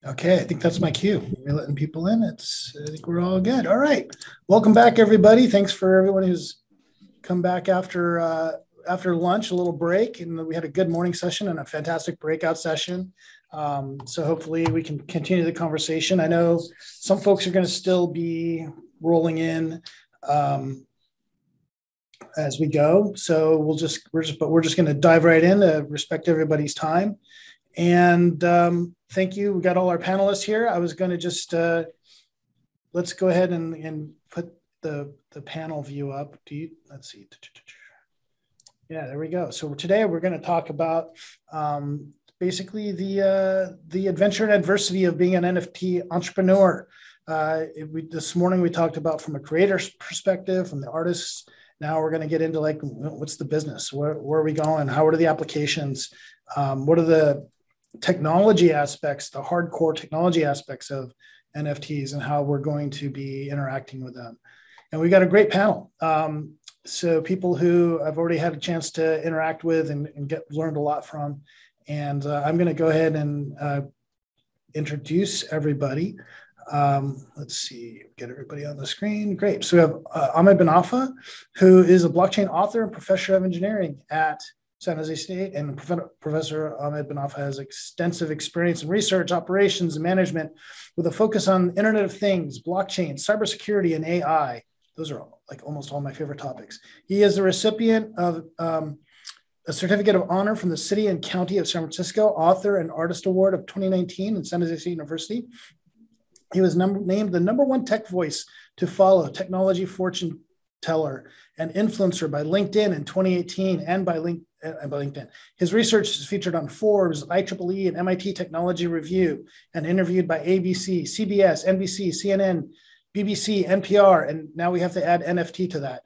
Okay, I think that's my cue. We're letting people in. I think we're all good. All right. Welcome back, everybody. Thanks for everyone who's come back after lunch, a little break. And we had a good morning session and a fantastic breakout session. So hopefully we can continue the conversation. I know some folks are going to still be rolling in as we go. So we're just going to dive right in to respect everybody's time. And thank you. We got all our panelists here. I was going to just let's go ahead and put the panel view up. Let's see. Yeah, there we go. So today we're going to talk about basically the adventure and adversity of being an NFT entrepreneur. This morning we talked about from a creator's perspective, from the artists. Now we're going to get into like, what's the business? Where are we going? How are the applications? What are the technology aspects, the hardcore technology aspects of NFTs and how we're going to be interacting with them? And we got a great panel. So people who I've already had a chance to interact with and learned a lot from. And I'm going to go ahead and introduce everybody. Let's see, get everybody on the screen. Great. So we have Ahmed Banafa, who is a blockchain author and professor of engineering at San Jose State, and Professor Ahmed Banafa has extensive experience in research, operations, and management with a focus on Internet of Things, blockchain, cybersecurity, and AI. Those are like almost all my favorite topics. He is a recipient of a certificate of honor from the City and County of San Francisco, Author and Artist Award of 2019 in San Jose State University. He was named the #1 tech voice to follow, technology fortune teller and influencer by LinkedIn in 2018 and by LinkedIn. His research is featured on Forbes, IEEE, and MIT Technology Review, and interviewed by ABC, CBS, NBC, CNN, BBC, NPR, and now we have to add NFT to that.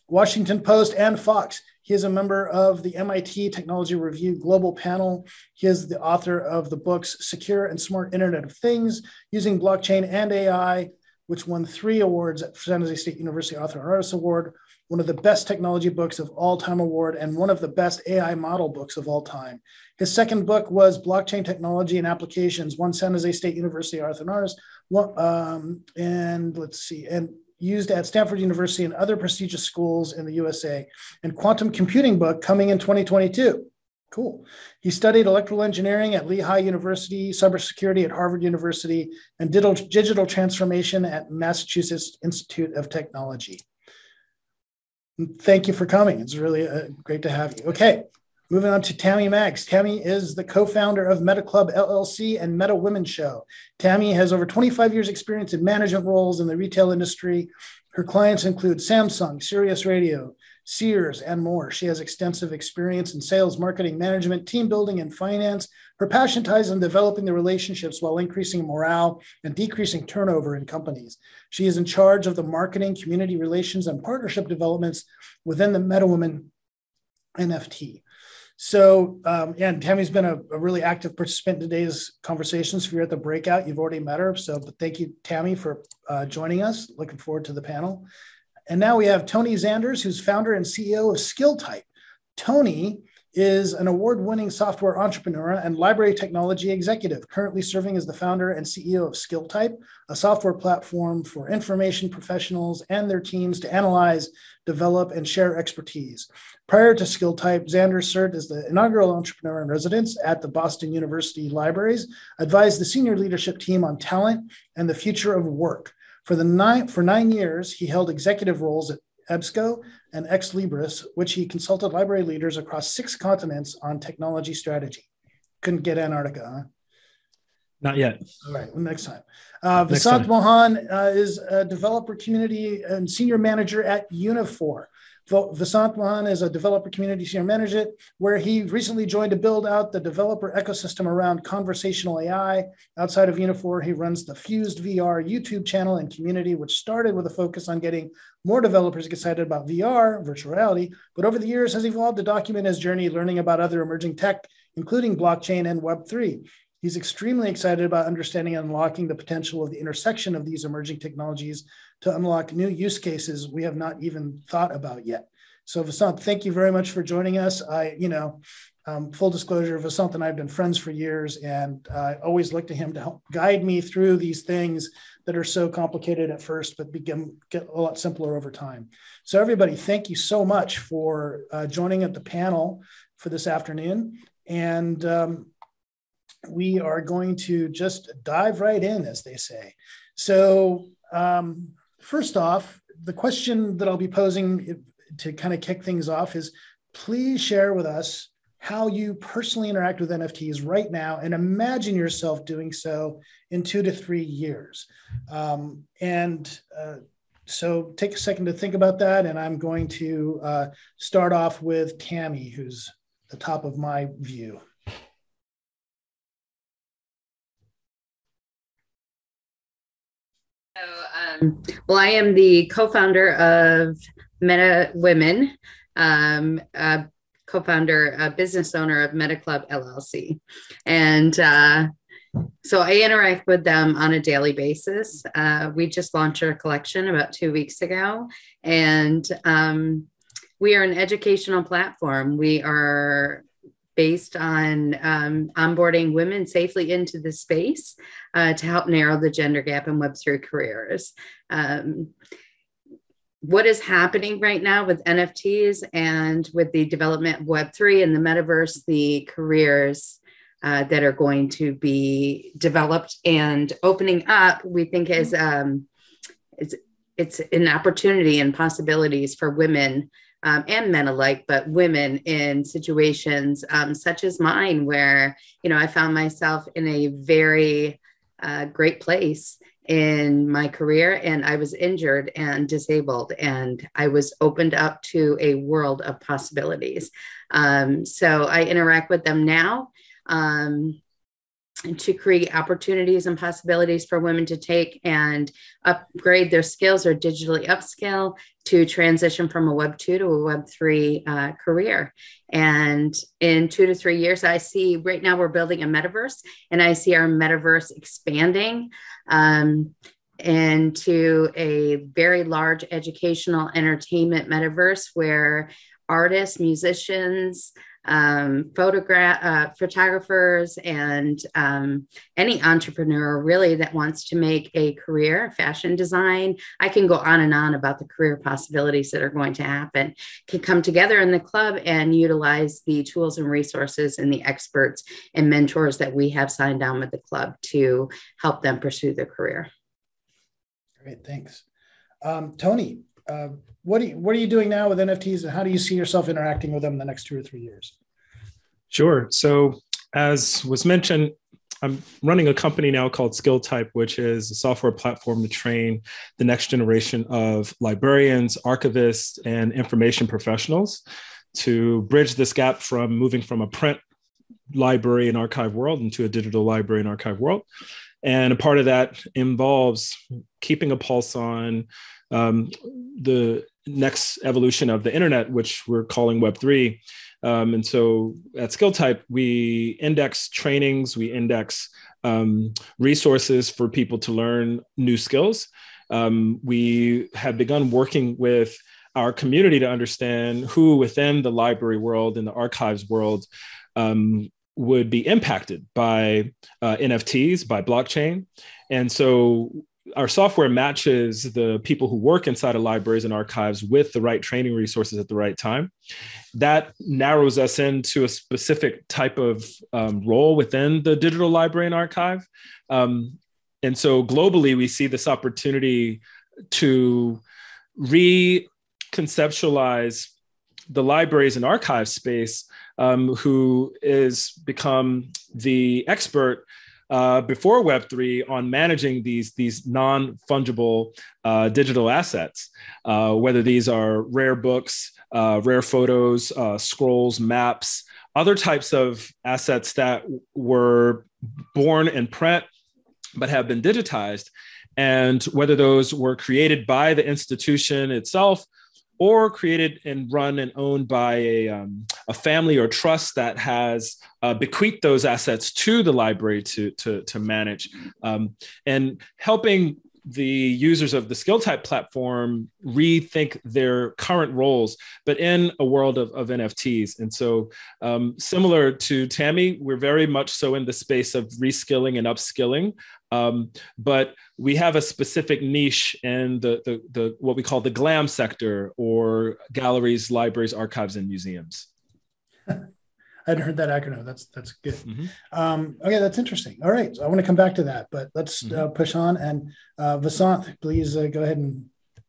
Washington Post and Fox. He is a member of the MIT Technology Review Global Panel. He is the author of the books Secure and Smart Internet of Things, Using Blockchain and AI, which won 3 awards at San Jose State University Author and Artist Award, one of the best technology books of all time award, and one of the best AI model books of all time. His second book was Blockchain Technology and Applications, won San Jose State University Author and Artist, and used at Stanford University and other prestigious schools in the USA, and Quantum Computing book coming in 2022. Cool. He studied electrical engineering at Lehigh University, cybersecurity at Harvard University, and digital transformation at Massachusetts Institute of Technology. Thank you for coming. It's really great to have you. Okay, moving on to Tammy Maggs. Tammy is the co-founder of MetaClub LLC and MetaWomen Show. Tammy has over 25 years experience in management roles in the retail industry. Her clients include Samsung, Sirius Radio, Sears, and more. She has extensive experience in sales, marketing, management, team building, and finance. Her passion ties in developing the relationships while increasing morale and decreasing turnover in companies. She is in charge of the marketing, community relations, and partnership developments within the MetaWomen NFT. So, and Tammy's been a really active participant in today's conversations. If you're at the breakout, you've already met her. So, but thank you, Tammy, for joining us. Looking forward to the panel. And now we have Tony Zanders, who's founder and CEO of Skilltype. Tony is an award-winning software entrepreneur and library technology executive, currently serving as the founder and CEO of Skilltype, a software platform for information professionals and their teams to analyze, develop, and share expertise. Prior to Skilltype, Zanders served as the inaugural entrepreneur in residence at the Boston University Libraries, advised the senior leadership team on talent and the future of work. For 9 years, he held executive roles at EBSCO and Ex Libris, which he consulted library leaders across 6 continents on technology strategy. Couldn't get Antarctica, huh? Not yet. All right, well, next time. Vasanth Mohan is a developer community and senior manager at Uniphore. Vasanth Mohan is a developer community senior manager where he recently joined to build out the developer ecosystem around conversational AI. Outside of Uniphore, he runs the Fused VR YouTube channel and community, which started with a focus on getting more developers excited about VR, virtual reality, but over the years has evolved to document his journey learning about other emerging tech, including blockchain and Web3. He's extremely excited about understanding and unlocking the potential of the intersection of these emerging technologies to unlock new use cases we have not even thought about yet. So Vasanth, thank you very much for joining us. full disclosure, Vasanth and I have been friends for years, and I always look to him to help guide me through these things that are so complicated at first, but get a lot simpler over time. So everybody, thank you so much for joining at the panel for this afternoon. And we are going to just dive right in, as they say. So first off, the question that I'll be posing to kind of kick things off is, please share with us how you personally interact with NFTs right now, and imagine yourself doing so in 2 to 3 years. So take a second to think about that. And I'm going to start off with Tammy, who's the top of my view. Well, I am the co-founder of MetaWomen, co-founder, business owner of MetaClub LLC. And so I interact with them on a daily basis. We just launched our collection about 2 weeks ago, and we are an educational platform. We are based on onboarding women safely into the space to help narrow the gender gap in Web3 careers. What is happening right now with NFTs and with the development of Web3 and the metaverse, the careers that are going to be developed and opening up, we think is it's an opportunity and possibilities for women and men alike, but women in situations such as mine, where, you know, I found myself in a very great place in my career, and I was injured and disabled, and I was opened up to a world of possibilities. So I interact with them now to create opportunities and possibilities for women to take and upgrade their skills or digitally upskill to transition from a Web2 to a Web3 career. And in 2 to 3 years, I see right now we're building a metaverse, and I see our metaverse expanding into a very large educational entertainment metaverse where artists, musicians, photographers, and any entrepreneur really that wants to make a career, fashion design, I can go on and on about the career possibilities that are going to happen, can come together in the club and utilize the tools and resources and the experts and mentors that we have signed on with the club to help them pursue their career. Great, thanks. Tony, what are you doing now with NFTs, and how do you see yourself interacting with them in the next 2 or 3 years? Sure. So as was mentioned, I'm running a company now called Skilltype, which is a software platform to train the next generation of librarians, archivists, and information professionals to bridge this gap from moving from a print library and archive world into a digital library and archive world. And a part of that involves keeping a pulse on the next evolution of the internet, which we're calling Web3. And so at Skilltype, we index trainings, we index resources for people to learn new skills. We have begun working with our community to understand who within the library world and the archives world would be impacted by NFTs, by blockchain. And so our software matches the people who work inside of libraries and archives with the right training resources at the right time. That narrows us into a specific type of role within the digital library and archive. And so globally, we see this opportunity to reconceptualize the libraries and archive space, who is become the expert before Web3 on managing these non-fungible digital assets, whether these are rare books, rare photos, scrolls, maps, other types of assets that were born in print but have been digitized, and whether those were created by the institution itself or created and run and owned by a family or trust that has bequeathed those assets to the library to manage, and helping the users of the Skilltype platform rethink their current roles, but in a world of NFTs. And so similar to Tammy, we're very much so in the space of reskilling and upskilling. But we have a specific niche in the what we call the glam sector, or galleries, libraries, archives, and museums. I hadn't heard that acronym. That's good. Okay, that's interesting. All right, so I want to come back to that, but let's push on. And Vasanth, please go ahead and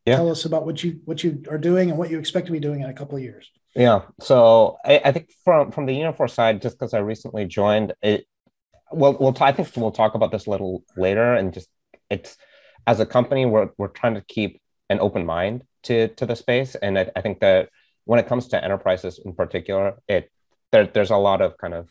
tell us about what you are doing and what you expect to be doing in a couple of years. Yeah, so I think from the Uniphore side, just because I recently joined it, I think we'll talk about this a little later. And just it's as a company, we're trying to keep an open mind to the space, and I think that when it comes to enterprises in particular, there's a lot of kind of,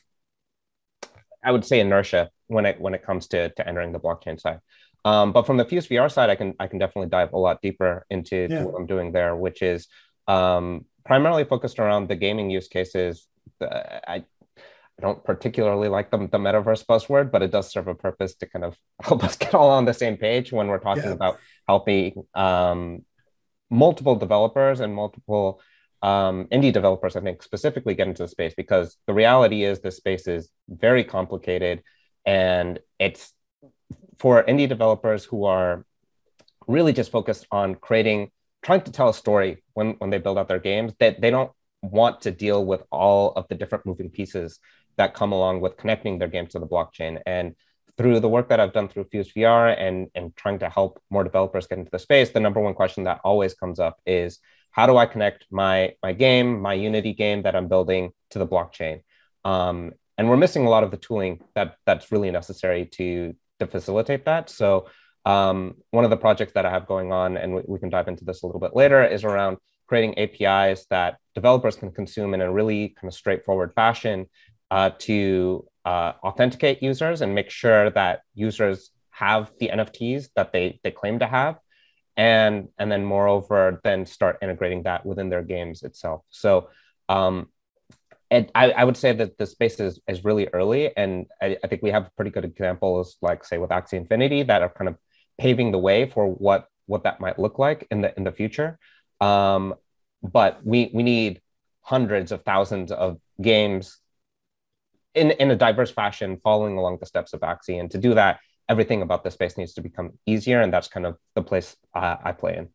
I would say, inertia when it comes to entering the blockchain side. But from the Fuse VR side, I can definitely dive a lot deeper into what I'm doing there, which is primarily focused around the gaming use cases. I don't particularly like the metaverse buzzword, but it does serve a purpose to kind of help us get all on the same page when we're talking about helping multiple developers and multiple indie developers, I think, specifically get into the space, because the reality is this space is very complicated, and it's for indie developers who are really just focused on trying to tell a story when they build out their games, that they don't want to deal with all of the different moving pieces that come along with connecting their games to the blockchain. And through the work that I've done through Fuse VR and trying to help more developers get into the space, the number one question that always comes up is, how do I connect my game, my Unity game that I'm building, to the blockchain? And we're missing a lot of the tooling that's really necessary to facilitate that. So one of the projects that I have going on, and we can dive into this a little bit later, is around creating APIs that developers can consume in a really kind of straightforward fashion to authenticate users and make sure that users have the NFTs that they claim to have. And then moreover, then start integrating that within their games itself. So and I would say that the space is really early. And I think we have pretty good examples, like say with Axie Infinity, that are kind of paving the way for what that might look like in the future. But we need hundreds of thousands of games in a diverse fashion, following along the steps of Axie. And to do that, everything about the space needs to become easier. And that's kind of the place I play in.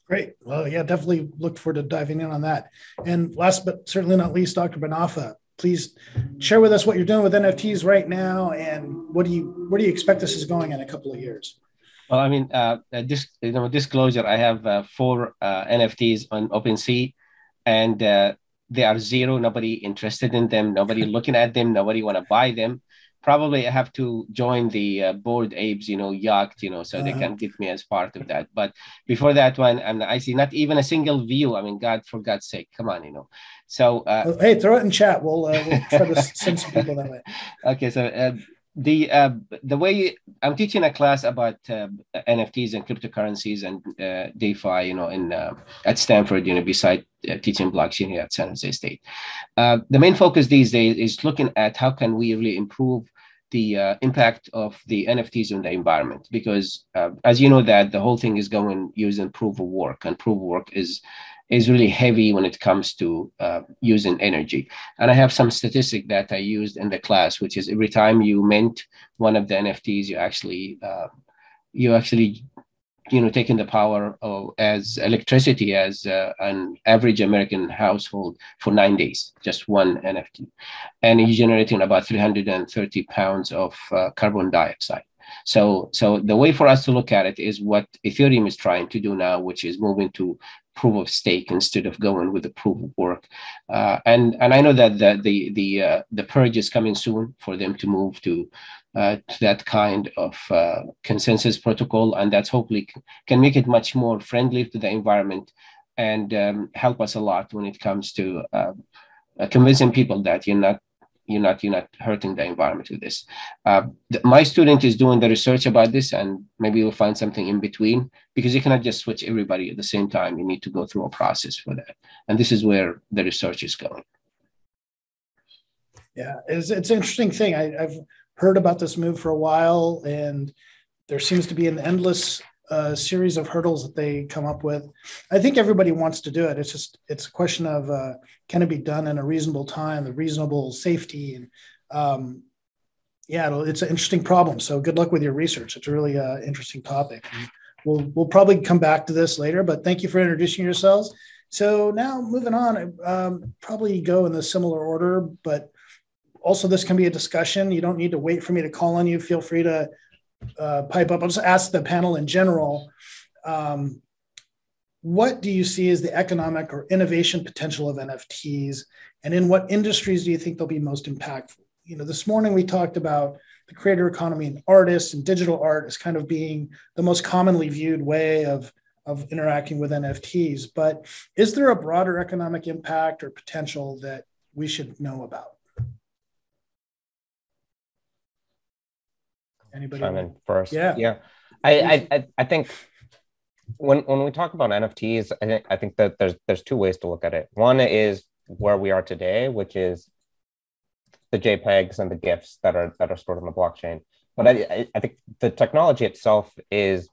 Great. Well, yeah, definitely look forward to diving in on that. And last but certainly not least, Dr. Banafa, please share with us what you're doing with NFTs right now, and where do you expect this is going in a couple of years? Well, I mean, disclosure, I have 4 NFTs on OpenSea, and they are zero. Nobody interested in them. Nobody looking at them. Nobody want to buy them. Probably I have to join the Bored Apes, yacht, so they can get me as part of that. But before that one, and I see not even a single view. I mean, for God's sake, come on, So hey, throw it in chat. We'll try to send some people that way. Okay, so the way I'm teaching a class about NFTs and cryptocurrencies and DeFi, at Stanford, beside teaching blockchain here at San Jose State. The main focus these days is looking at how can we really improve the impact of the NFTs on the environment, because as you know, that the whole thing is going using proof of work, and proof of work is really heavy when it comes to using energy. And I have some statistic that I used in the class, which is every time you mint one of the NFTs, you actually taking the power as electricity as an average American household for 9 days, just one NFT. And you're generating about 330 pounds of carbon dioxide. So the way for us to look at it is what Ethereum is trying to do now, which is moving to proof of stake instead of going with the proof of work. And I know that the purge is coming soon for them to move to that kind of consensus protocol, and that's hopefully can make it much more friendly to the environment and help us a lot when it comes to convincing people that you're not hurting the environment with this. My student is doing the research about this, and maybe we'll find something in between, because you cannot just switch everybody at the same time. You need to go through a process for that, and this is where the research is going. Yeah, it's an interesting thing. I've heard about this move for a while, and there seems to be an endless series of hurdles that they come up with. I think everybody wants to do it. It's a question of can it be done in a reasonable time, the reasonable safety, and it's an interesting problem. So good luck with your research. It's a really interesting topic. And we'll probably come back to this later, but thank you for introducing yourselves. So now moving on, probably go in a similar order, but also this can be a discussion. You don't need to wait for me to call on you. Feel free to pipe up. I'll just ask the panel in general. What do you see as the economic or innovation potential of NFTs? And in what industries do you think they'll be most impactful? This morning we talked about the creator economy and artists and digital art as kind of being the most commonly viewed way of interacting with NFTs. But is there a broader economic impact or potential that we should know about? Anybody? Chime in first. Yeah. I think when we talk about NFTs, I think that there's two ways to look at it. One is where we are today, which is the JPEGs and the GIFs that are stored on the blockchain. But I think the technology itself is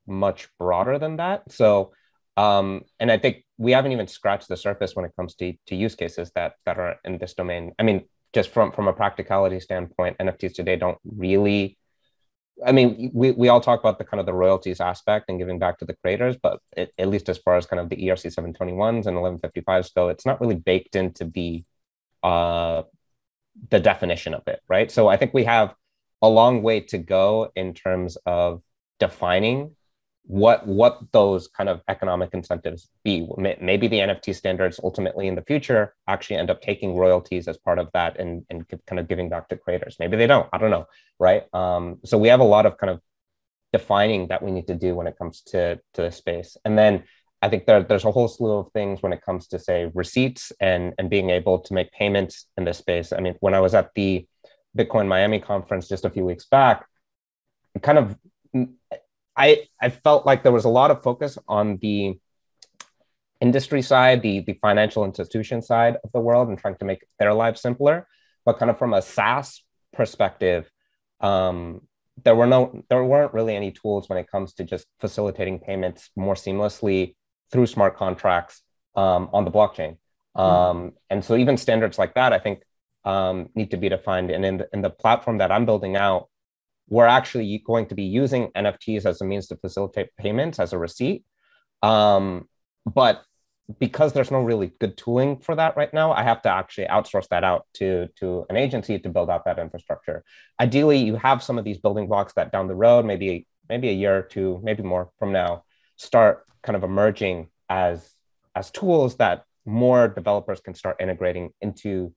much broader than that. So, and I think we haven't even scratched the surface when it comes to use cases that are in this domain. I mean, just from a practicality standpoint, NFTs today don't really. I mean, we all talk about the kind of the royalties aspect and giving back to the creators, but at least as far as kind of the ERC 721s and 1155s go, it's not really baked into the definition of it, right? So I think we have a long way to go in terms of defining what those kind of economic incentives be. Maybe the NFT standards ultimately in the future actually end up taking royalties as part of that and kind of giving back to creators. Maybe they don't, I don't know, right? So we have a lot of kind of defining that we need to do when it comes to this space. And then I think there's a whole slew of things when it comes to, say, receipts and being able to make payments in this space. I mean, when I was at the Bitcoin Miami conference just a few weeks back, kind of, I felt like there was a lot of focus on the industry side, the financial institution side of the world and trying to make their lives simpler. But kind of from a SaaS perspective, there weren't really any tools when it comes to just facilitating payments more seamlessly through smart contracts on the blockchain. And so even standards like that, I think, need to be defined. And in the platform that I'm building out, we're actually going to be using NFTs as a means to facilitate payments as a receipt. But because there's no really good tooling for that right now, I have to actually outsource that out to an agency to build out that infrastructure. Ideally, you have some of these building blocks that down the road, maybe a year or two, maybe more from now, start kind of emerging as tools that more developers can start integrating into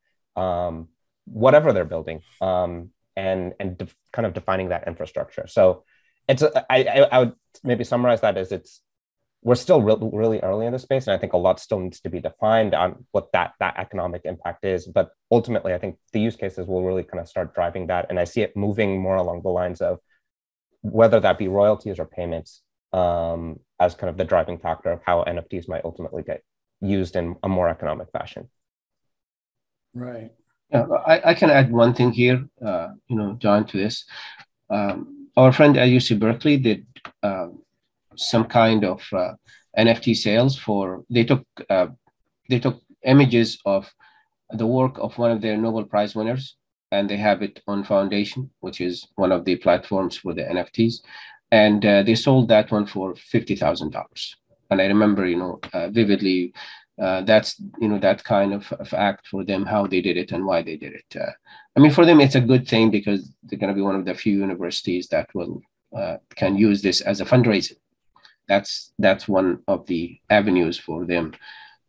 whatever they're building. And kind of defining that infrastructure. So I would maybe summarize that as we're still really early in the space, and I think a lot still needs to be defined on what that economic impact is. But ultimately, I think the use cases will really kind of start driving that, and I see it moving more along the lines of whether that be royalties or payments as kind of the driving factor of how NFTs might ultimately get used in a more economic fashion. Right. Yeah, I can add one thing here, John, to this. Our friend at UC Berkeley did some kind of NFT sales they took images of the work of one of their Nobel Prize winners, and they have it on Foundation, which is one of the platforms for the NFTs, and they sold that one for $50,000. And I remember, vividly. That's that kind of act for them, how they did it and why they did it. I mean, for them, it's a good thing because they're going to be one of the few universities that will can use this as a fundraising. That's one of the avenues for them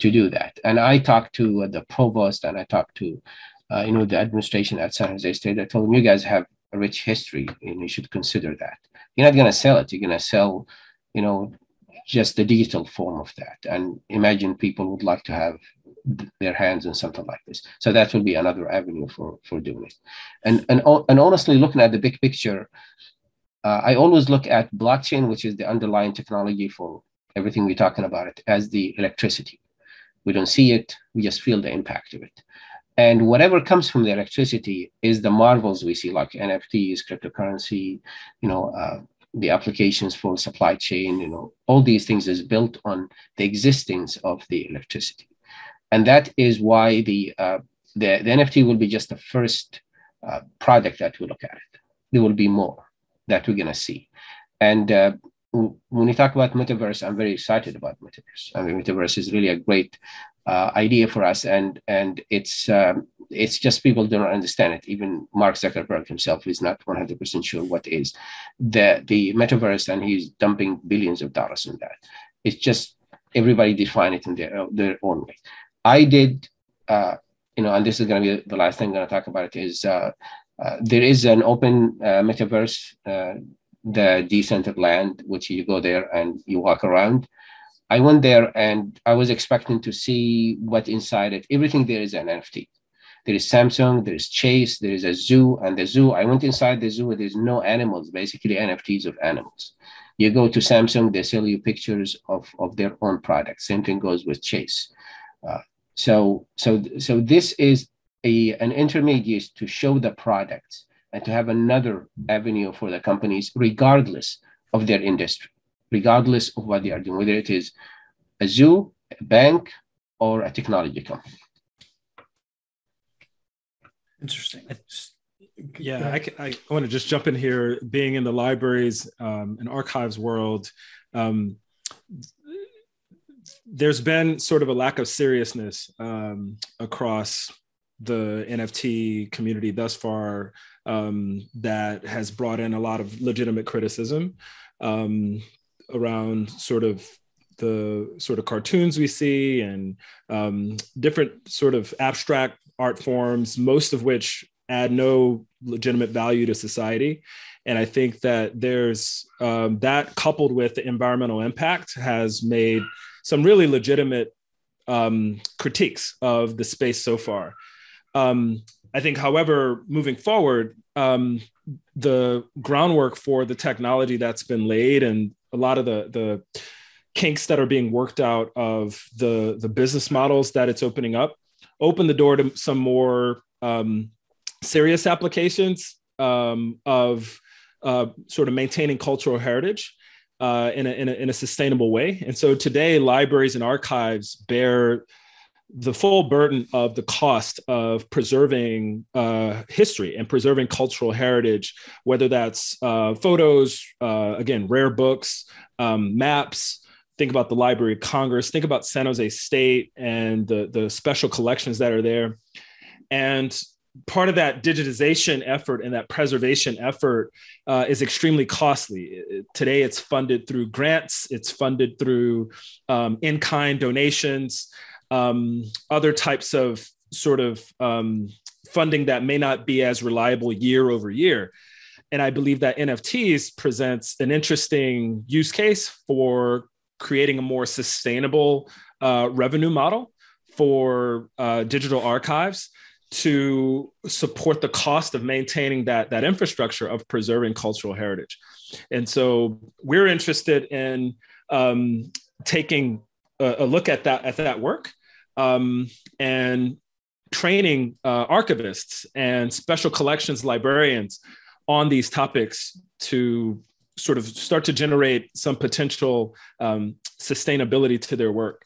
to do that. And I talked to the provost and I talked to the administration at San Jose State. I told them, you guys have a rich history and you should consider that. You're not going to sell it. You're going to sell, just the digital form of that. And imagine people would like to have their hands in something like this. So that will be another avenue for doing it. And honestly, looking at the big picture, I always look at blockchain, which is the underlying technology for everything we're talking about it, as the electricity. We don't see it, we just feel the impact of it. And whatever comes from the electricity is the marvels we see, like NFTs, cryptocurrency, the applications for supply chain, all these things is built on the existence of the electricity. And that is why the NFT will be just the first product that we look at it. There will be more that we're going to see. And when we talk about metaverse, I'm very excited about metaverse. I mean, metaverse is really a great idea for us, and it's just people do not understand it. Even Mark Zuckerberg himself is not 100% sure what is the metaverse, and he's dumping billions of dollars on that. It's just everybody define it in their own way. I did, and this is going to be the last thing I'm going to talk about. It is there is an open metaverse, the Decentraland, which you go there and you walk around. I went there and I was expecting to see what inside it. Everything there is an NFT. There is Samsung, there is Chase, there is a zoo, and the zoo, I went inside the zoo, there's no animals, basically NFTs of animals. You go to Samsung, they sell you pictures of their own products. Same thing goes with Chase. So this is an intermediate to show the products and to have another avenue for the companies, regardless of their industry, regardless of what they are doing, whether it is a zoo, a bank, or a technology company. Interesting. Yeah, I want to just jump in here. Being in the libraries and archives world, there's been sort of a lack of seriousness across the NFT community thus far that has brought in a lot of legitimate criticism around sort of the sort of cartoons we see and different sort of abstract art forms, most of which add no legitimate value to society. And I think that there's that coupled with the environmental impact has made some really legitimate critiques of the space so far. I think, however, moving forward, the groundwork for the technology that's been laid and a lot of the kinks that are being worked out of the business models that it's opening up, open the door to some more serious applications of sort of maintaining cultural heritage in a sustainable way. And so today, libraries and archives bear the full burden of the cost of preserving history and preserving cultural heritage, whether that's photos, again, rare books, maps. Think about the Library of Congress, think about San Jose State and the special collections that are there. And part of that digitization effort and that preservation effort is extremely costly. Today, it's funded through grants, it's funded through in-kind donations, other types of sort of funding that may not be as reliable year over year. And I believe that NFTs presents an interesting use case for creating a more sustainable revenue model for digital archives to support the cost of maintaining that infrastructure of preserving cultural heritage. And so we're interested in taking a look at that work and training archivists and special collections librarians on these topics to sort of start to generate some potential sustainability to their work.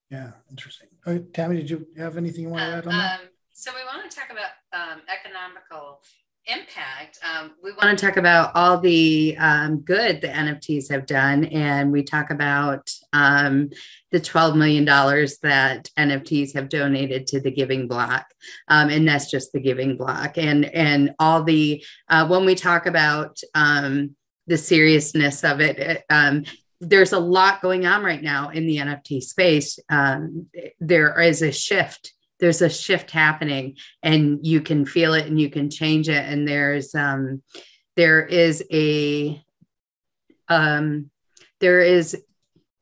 Yeah, interesting. Tammy, did you have anything you want to add on that? So we want to talk about economical impact. We want to talk about all the good the NFTs have done, and we talk about the $12 million that NFTs have donated to the Giving Block, and that's just the Giving Block. And all the when we talk about the seriousness of it, there's a lot going on right now in the NFT space. There is a shift. There's a shift happening, and you can feel it and you can change it. And there is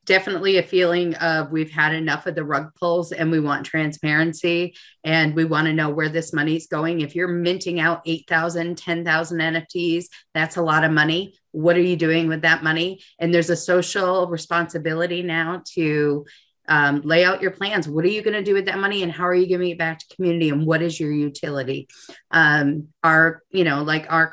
definitely a feeling of we've had enough of the rug pulls and we want transparency and we want to know where this money's going. If you're minting out 8,000, 10,000 NFTs, that's a lot of money. What are you doing with that money? And there's a social responsibility now to lay out your plans. What are you going to do with that money, and how are you giving it back to community, and what is your utility? Our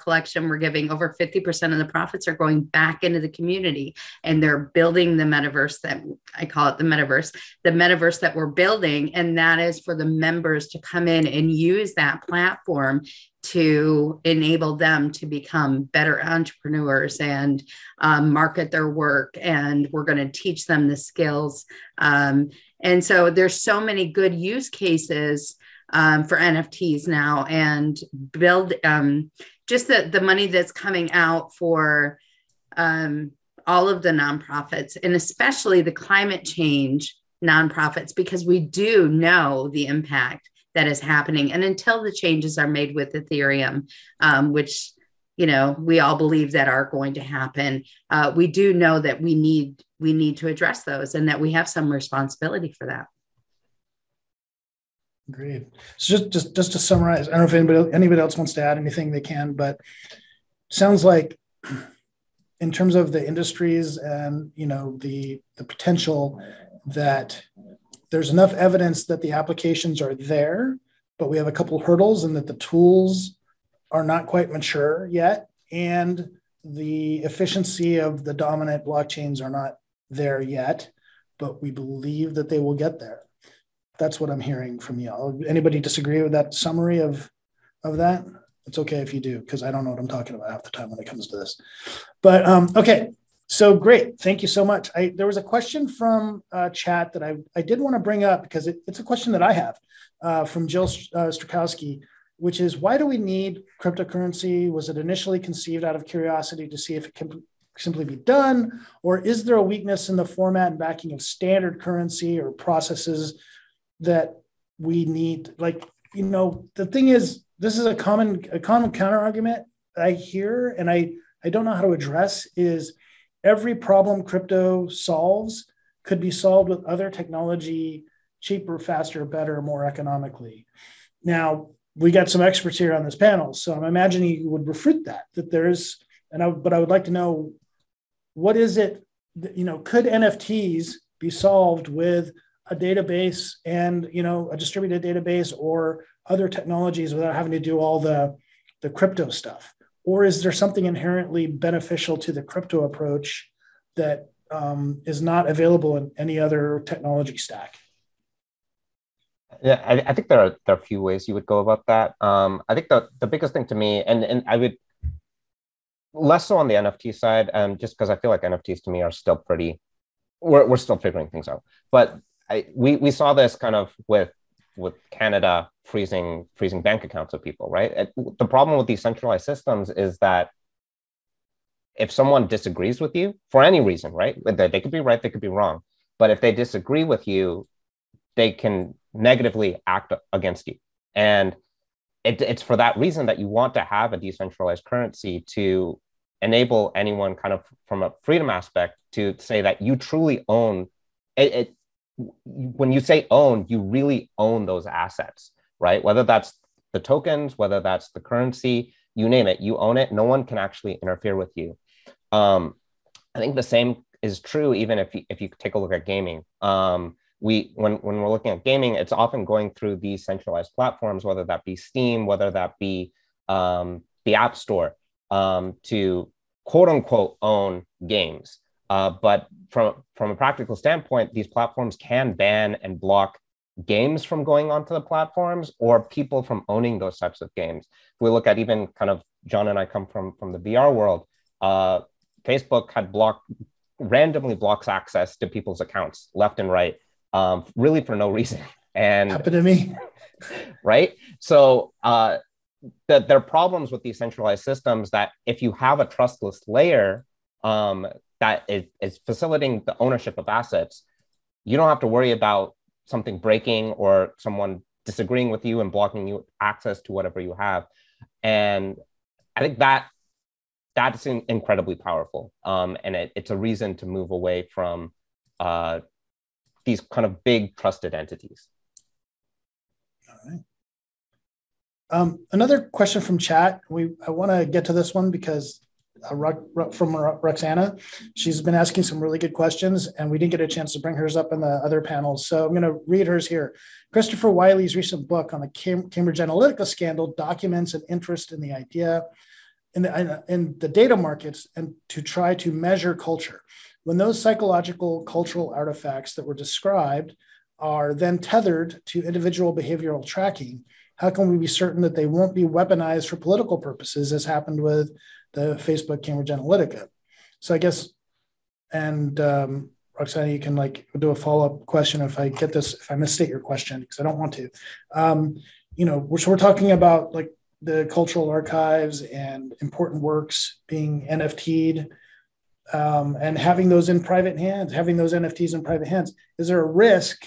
collection, we're giving over 50% of the profits are going back into the community, and they're building the metaverse that I call it the metaverse that we're building. And that is for the members to come in and use that platform to enable them to become better entrepreneurs and market their work. And we're going to teach them the skills. And so there's so many good use cases for NFTs now, and build just the money that's coming out for all of the nonprofits, and especially the climate change nonprofits, because we do know the impact that is happening. And until the changes are made with Ethereum, which, we all believe that are going to happen, we do know that we need to address those, and that we have some responsibility for that. Great. So just to summarize, I don't know if anybody else wants to add anything they can, but sounds like in terms of the industries and, the potential, that there's enough evidence that the applications are there, but we have a couple of hurdles, and that the tools are not quite mature yet, and the efficiency of the dominant blockchains are not there yet, but we believe that they will get there. That's what I'm hearing from y'all. Anybody disagree with that summary of that? It's okay if you do, because I don't know what I'm talking about half the time when it comes to this. But okay, so great. Thank you so much. There was a question from chat that I did want to bring up, because it's a question that I have from Jill Strakowski, which is, why do we need cryptocurrency? Was it initially conceived out of curiosity to see if it can simply be done? Or is there a weakness in the format and backing of standard currency or processes that we need? The thing is, this is a common counter argument I hear, and I don't know how to address, is every problem crypto solves could be solved with other technology, cheaper, faster, better, more economically. Now, we got some experts here on this panel, so I'm imagining you would refute that there is, but I would like to know, what is it, could NFTs be solved with a database and, a distributed database or other technologies without having to do all the crypto stuff? Or is there something inherently beneficial to the crypto approach that is not available in any other technology stack? Yeah, I think there are a few ways you would go about that. I think the biggest thing to me, and I would less so on the NFT side, just because I feel like NFTs to me are still we're still figuring things out. But we saw this kind of with Canada freezing bank accounts of people, right? The problem with these centralized systems is that if someone disagrees with you for any reason, right? They could be right, they could be wrong. But if they disagree with you, they can negatively act against you. And it's for that reason that you want to have a decentralized currency to enable anyone kind of from a freedom aspect to say that you truly own it. When you say own, you really own those assets, right? Whether that's the tokens, whether that's the currency, you name it, you own it. No one can actually interfere with you. I think the same is true even if you take a look at gaming. When we're looking at gaming, it's often going through these centralized platforms, whether that be Steam, whether that be the App Store, to quote unquote own games. But from a practical standpoint, these platforms can ban and block games from going onto the platforms or people from owning those types of games. If we look at even kind of, John and I come from the VR world, Facebook had randomly blocks access to people's accounts left and right, really for no reason. And happened to me. Right? So there are problems with these centralized systems that if you have a trustless layer that is facilitating the ownership of assets, you don't have to worry about something breaking or someone disagreeing with you and blocking you access to whatever you have. And I think that's incredibly powerful. And it's a reason to move away from these kind of big trusted entities. All right. Another question from chat. I want to get to this one because from Roxana. She's been asking some really good questions, and we didn't get a chance to bring hers up in the other panels. So I'm going to read hers here. Christopher Wiley's recent book on the Cambridge Analytica scandal documents an interest in the idea in the data markets and to try to measure culture. When those psychological cultural artifacts that were described are then tethered to individual behavioral tracking, how can we be certain that they won't be weaponized for political purposes, as happened with the Facebook Cambridge Analytica? So I guess, and Roxana, you can like do a follow-up question if I get this, if I misstate your question, because I don't want to. We're talking about like the cultural archives and important works being NFT'd, and having those in private hands, having those NFTs in private hands. Is there a risk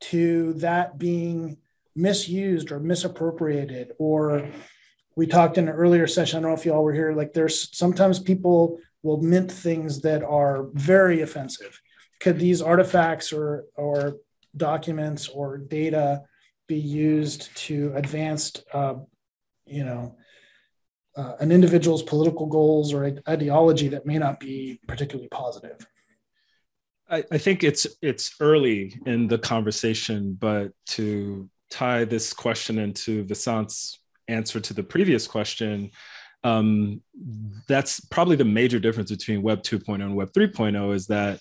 to that being misused or misappropriated? Or we talked in an earlier session, I don't know if you all were here, like there's sometimes people will mint things that are very offensive. Could these artifacts or documents or data be used to advance, an individual's political goals or ideology that may not be particularly positive? I think it's early in the conversation, but to tie this question into Vasanth's answer to the previous question, that's probably the major difference between Web 2.0 and Web 3.0 is that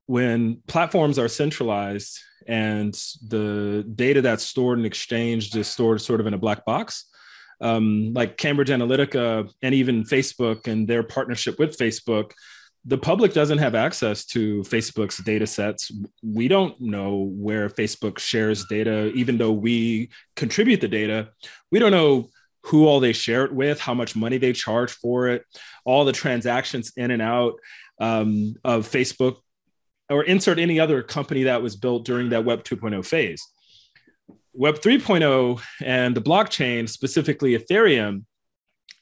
when platforms are centralized and the data that's stored and exchanged is stored sort of in a black box, like Cambridge Analytica and even Facebook and their partnership with Facebook, the public doesn't have access to Facebook's data sets. We don't know where Facebook shares data, even though we contribute the data. We don't know who all they share it with, how much money they charge for it, all the transactions in and out of Facebook, or insert any other company that was built during that Web 2.0 phase. Web 3.0 and the blockchain, specifically Ethereum,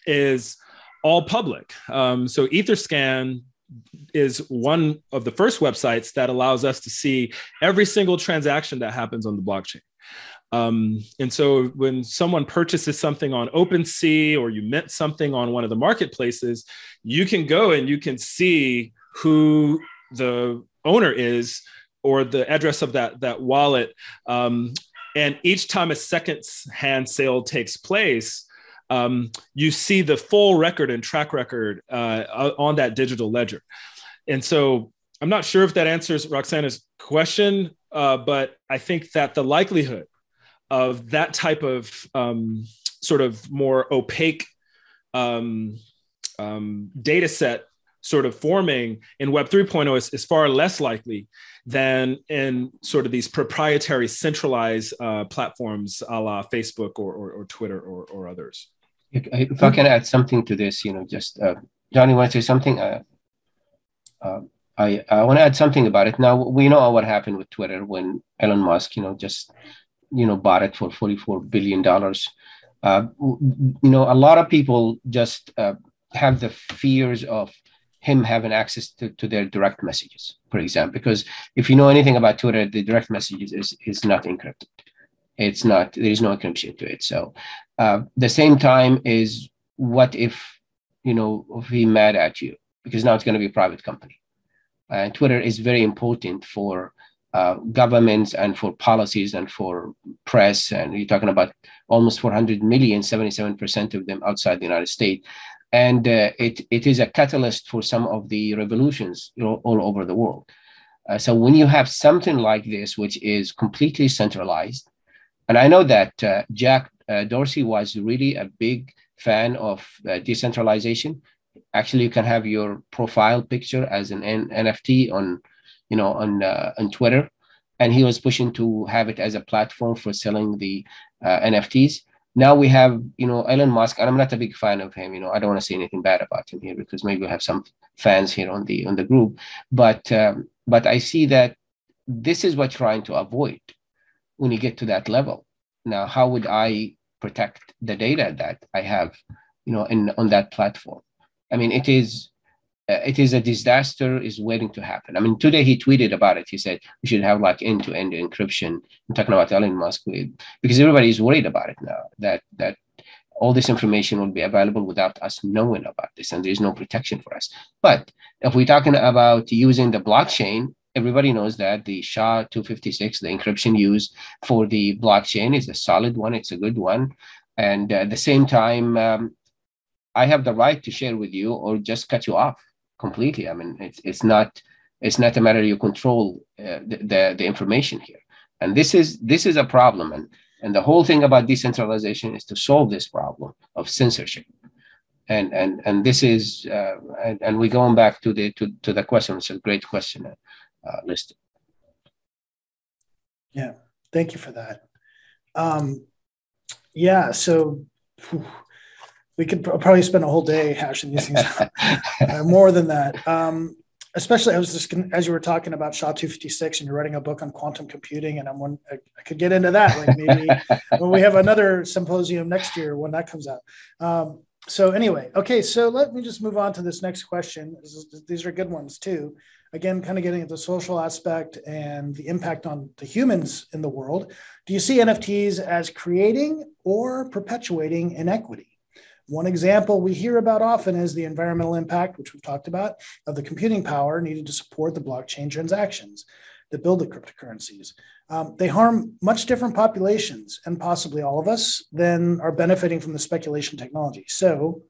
is all public. So Etherscan is one of the first websites that allows us to see every single transaction that happens on the blockchain. And so when someone purchases something on OpenSea or you mint something on one of the marketplaces, you can go and you can see who the owner is or the address of that wallet. And each time a second-hand sale takes place, you see the full record and track record on that digital ledger. And so I'm not sure if that answers Roxana's question, but I think that the likelihood of that type of sort of more opaque data set sort of forming in Web 3.0 is far less likely than in sort of these proprietary centralized platforms a la Facebook or Twitter or others. If I can add something to this, John, you want to say something? I want to add something about it. Now, we know what happened with Twitter when Elon Musk, bought it for $44 billion. A lot of people just have the fears of him having access to their direct messages, for example, because if you know anything about Twitter, the direct messages is not encrypted. It's not, there is no encryption to it. So the same time is what if he's mad at you, because now it's going to be a private company. And Twitter is very important for governments and for policies and for press. And you're talking about almost 400 million, 77% of them outside the United States. And it is a catalyst for some of the revolutions all over the world. So when you have something like this, which is completely centralized, and I know that Jack Dorsey was really a big fan of decentralization. Actually, you can have your profile picture as an NFT on Twitter, and he was pushing to have it as a platform for selling the NFTs. Now we have, Elon Musk, and I'm not a big fan of him. I don't want to say anything bad about him here because maybe we have some fans here on the group. But I see that this is what you're trying to avoid when you get to that level. Now, how would I protect the data that I have, on that platform? I mean, it is a disaster is waiting to happen. I mean, today he tweeted about it. He said we should have like end-to-end encryption. I'm talking about Elon Musk because everybody is worried about it now. That all this information will be available without us knowing about this, and there's no protection for us. But if we're talking about using the blockchain, everybody knows that the SHA-256, the encryption used for the blockchain, is a solid one. It's a good one. And at the same time, I have the right to share with you or just cut you off completely. I mean, it's not a matter you control the information here. And this is a problem. And the whole thing about decentralization is to solve this problem of censorship. And this is and we're going back to the question, which is a great question listed. Yeah, thank you for that. Yeah, so we could probably spend a whole day hashing these things out. More than that. Especially, I was just as you were talking about SHA-256 and you're writing a book on quantum computing, and I could get into that, like maybe when we have another symposium next year when that comes out. So anyway, okay, so let me just move on to this next question. These are good ones too. Again, kind of getting at the social aspect and the impact on the humans in the world. Do you see NFTs as creating or perpetuating inequity? One example we hear about often is the environmental impact, which we've talked about, of the computing power needed to support the blockchain transactions that build the cryptocurrencies. They harm much different populations, and possibly all of us, than are benefiting from the speculation technology. So,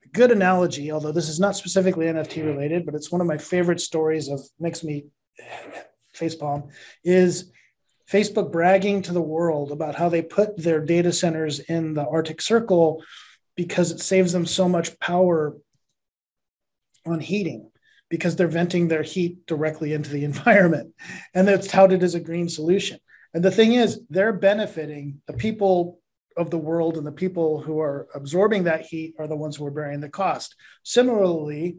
a good analogy, although this is not specifically NFT related, but it's one of my favorite stories makes me facepalm, is Facebook bragging to the world about how they put their data centers in the Arctic Circle because it saves them so much power on heating, because they're venting their heat directly into the environment. And that's touted as a green solution. And the thing is, they're benefiting. The people of the world and the people who are absorbing that heat are the ones who are bearing the cost. Similarly,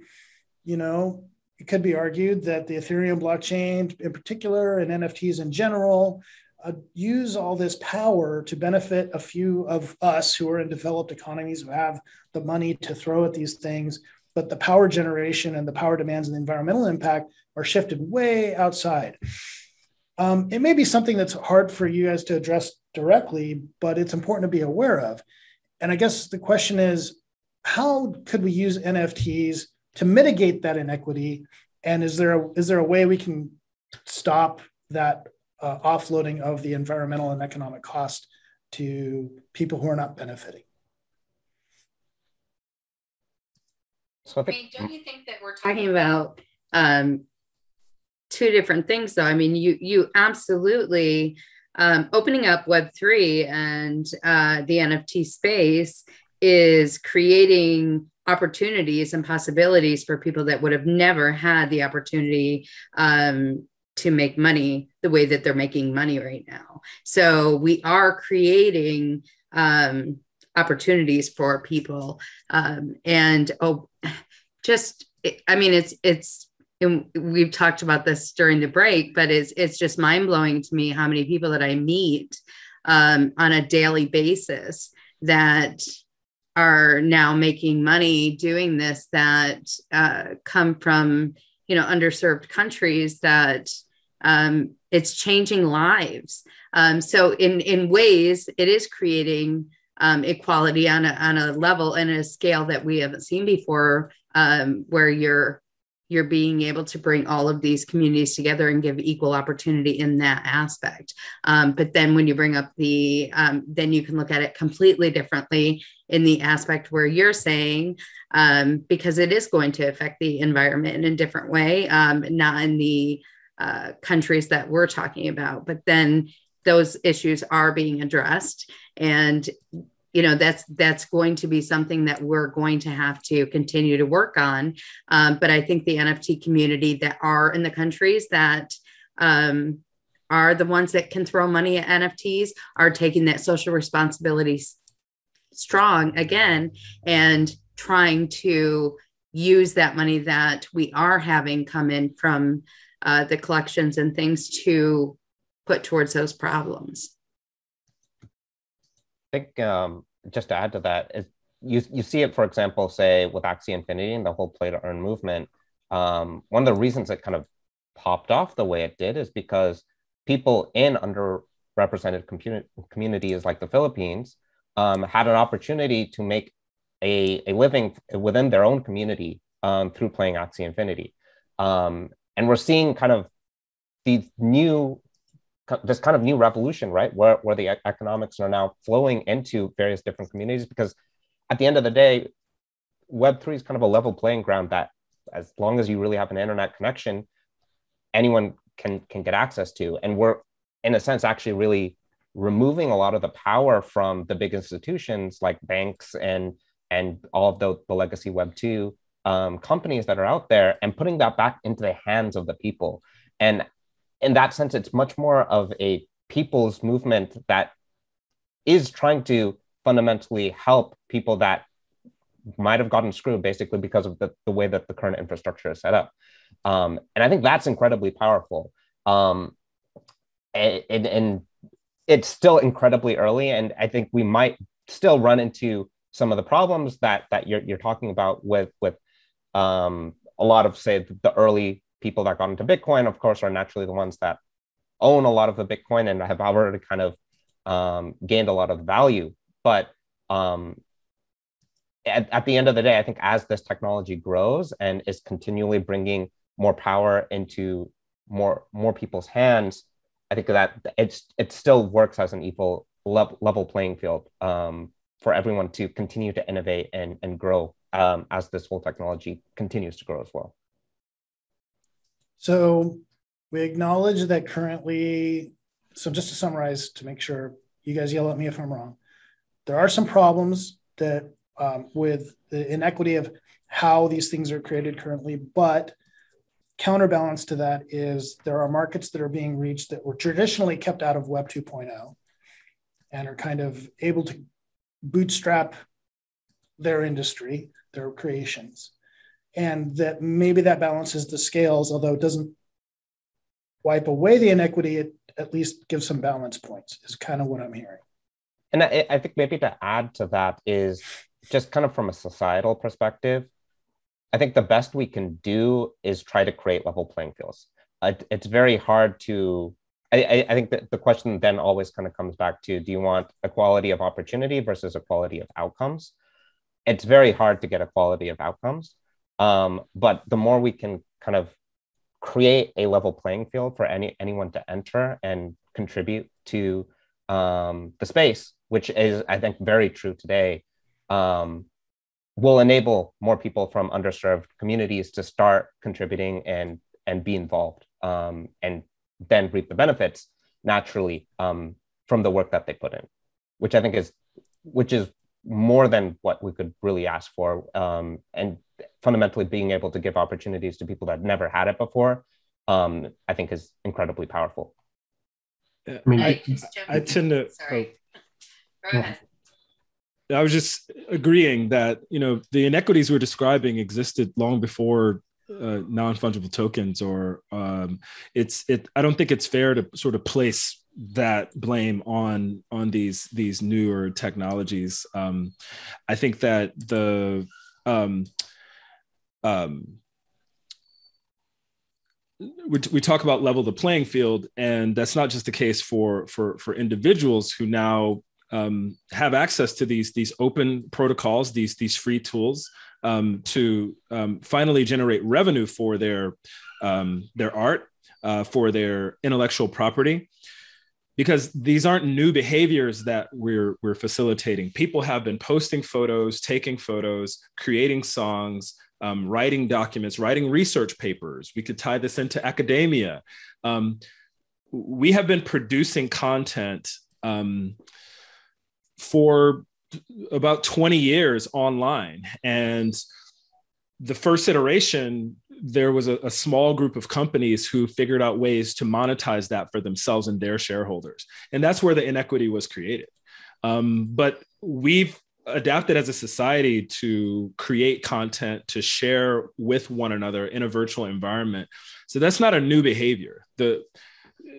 it could be argued that the Ethereum blockchain in particular and NFTs in general use all this power to benefit a few of us who are in developed economies who have the money to throw at these things, but the power generation and the power demands and the environmental impact are shifted way outside. It may be something that's hard for you guys to address directly, but it's important to be aware of. And I guess the question is, how could we use NFTs to mitigate that inequity? And is there a way we can stop that offloading of the environmental and economic cost to people who are not benefiting? So don't you think that we're talking about two different things, though? I mean, you absolutely opening up Web3 and the NFT space is creating opportunities and possibilities for people that would have never had the opportunity to make money the way that they're making money right now. So we are creating opportunities for people. We've talked about this during the break, but it's just mind blowing to me how many people that I meet on a daily basis that are now making money doing this, that come from, underserved countries, that it's changing lives. So in ways, it is creating equality on a level and a scale that we haven't seen before, where you're being able to bring all of these communities together and give equal opportunity in that aspect. But then when you bring up then you can look at it completely differently in the aspect where you're saying, because it is going to affect the environment in a different way, not in the countries that we're talking about, but then those issues are being addressed. And that's going to be something that we're going to have to continue to work on. But I think the NFT community that are in the countries that are the ones that can throw money at NFTs are taking that social responsibility strong again and trying to use that money that we are having come in from the collections and things to put towards those problems. I think just to add to that, is you see it, for example, say with Axie Infinity and the whole play to earn movement. One of the reasons it kind of popped off the way it did is because people in underrepresented communities like the Philippines had an opportunity to make a living within their own community through playing Axie Infinity. And we're seeing kind of this kind of new revolution, right? Where the economics are now flowing into various different communities, because at the end of the day, Web3 is kind of a level playing ground that as long as you really have an internet connection, anyone can get access to. And we're, in a sense, actually really removing a lot of the power from the big institutions like banks and all of the legacy Web2 companies that are out there, and putting that back into the hands of the people. And in that sense, it's much more of a people's movement that is trying to fundamentally help people that might have gotten screwed basically because of the way that the current infrastructure is set up. And I think that's incredibly powerful. And it's still incredibly early. And I think we might still run into some of the problems that you're talking about with a lot of, say, the early people that got into Bitcoin, of course, are naturally the ones that own a lot of the Bitcoin and have already kind of gained a lot of value. But at the end of the day, I think as this technology grows and is continually bringing more power into more people's hands, I think that it still works as an equal level playing field for everyone to continue to innovate and grow as this whole technology continues to grow as well. So we acknowledge that currently, so just to summarize, to make sure, you guys yell at me if I'm wrong, there are some problems that with the inequity of how these things are created currently, but counterbalance to that is there are markets that are being reached that were traditionally kept out of Web 2.0 and are kind of able to bootstrap their industry, their creations. And that maybe that balances the scales, although it doesn't wipe away the inequity, it at least gives some balance points, is kind of what I'm hearing. And I think maybe to add to that is just kind of from a societal perspective, I think the best we can do is try to create level playing fields. It's very hard to, I think that the question then always kind of comes back to, do you want equality of opportunity versus equality of outcomes? It's very hard to get equality of outcomes. But the more we can kind of create a level playing field for anyone to enter and contribute to the space, which is, I think, very true today, will enable more people from underserved communities to start contributing and be involved, and then reap the benefits naturally from the work that they put in, which I think is more than what we could really ask for, and fundamentally being able to give opportunities to people that never had it before, I think is incredibly powerful. I mean, I tend to. Sorry. Go ahead. I was just agreeing that, you know, the inequities we're describing existed long before non-fungible tokens, or I don't think it's fair to sort of place that blame on these newer technologies. I think that we talk about level the playing field, and that's not just the case for individuals who now have access to these open protocols, these free tools to finally generate revenue for their art, for their intellectual property, because these aren't new behaviors that we're facilitating. People have been posting photos, taking photos, creating songs, writing documents, writing research papers. We could tie this into academia. We have been producing content for about 20 years online. And the first iteration, there was a small group of companies who figured out ways to monetize that for themselves and their shareholders. And that's where the inequity was created. But we've adapted as a society to create content, to share with one another in a virtual environment. So that's not a new behavior.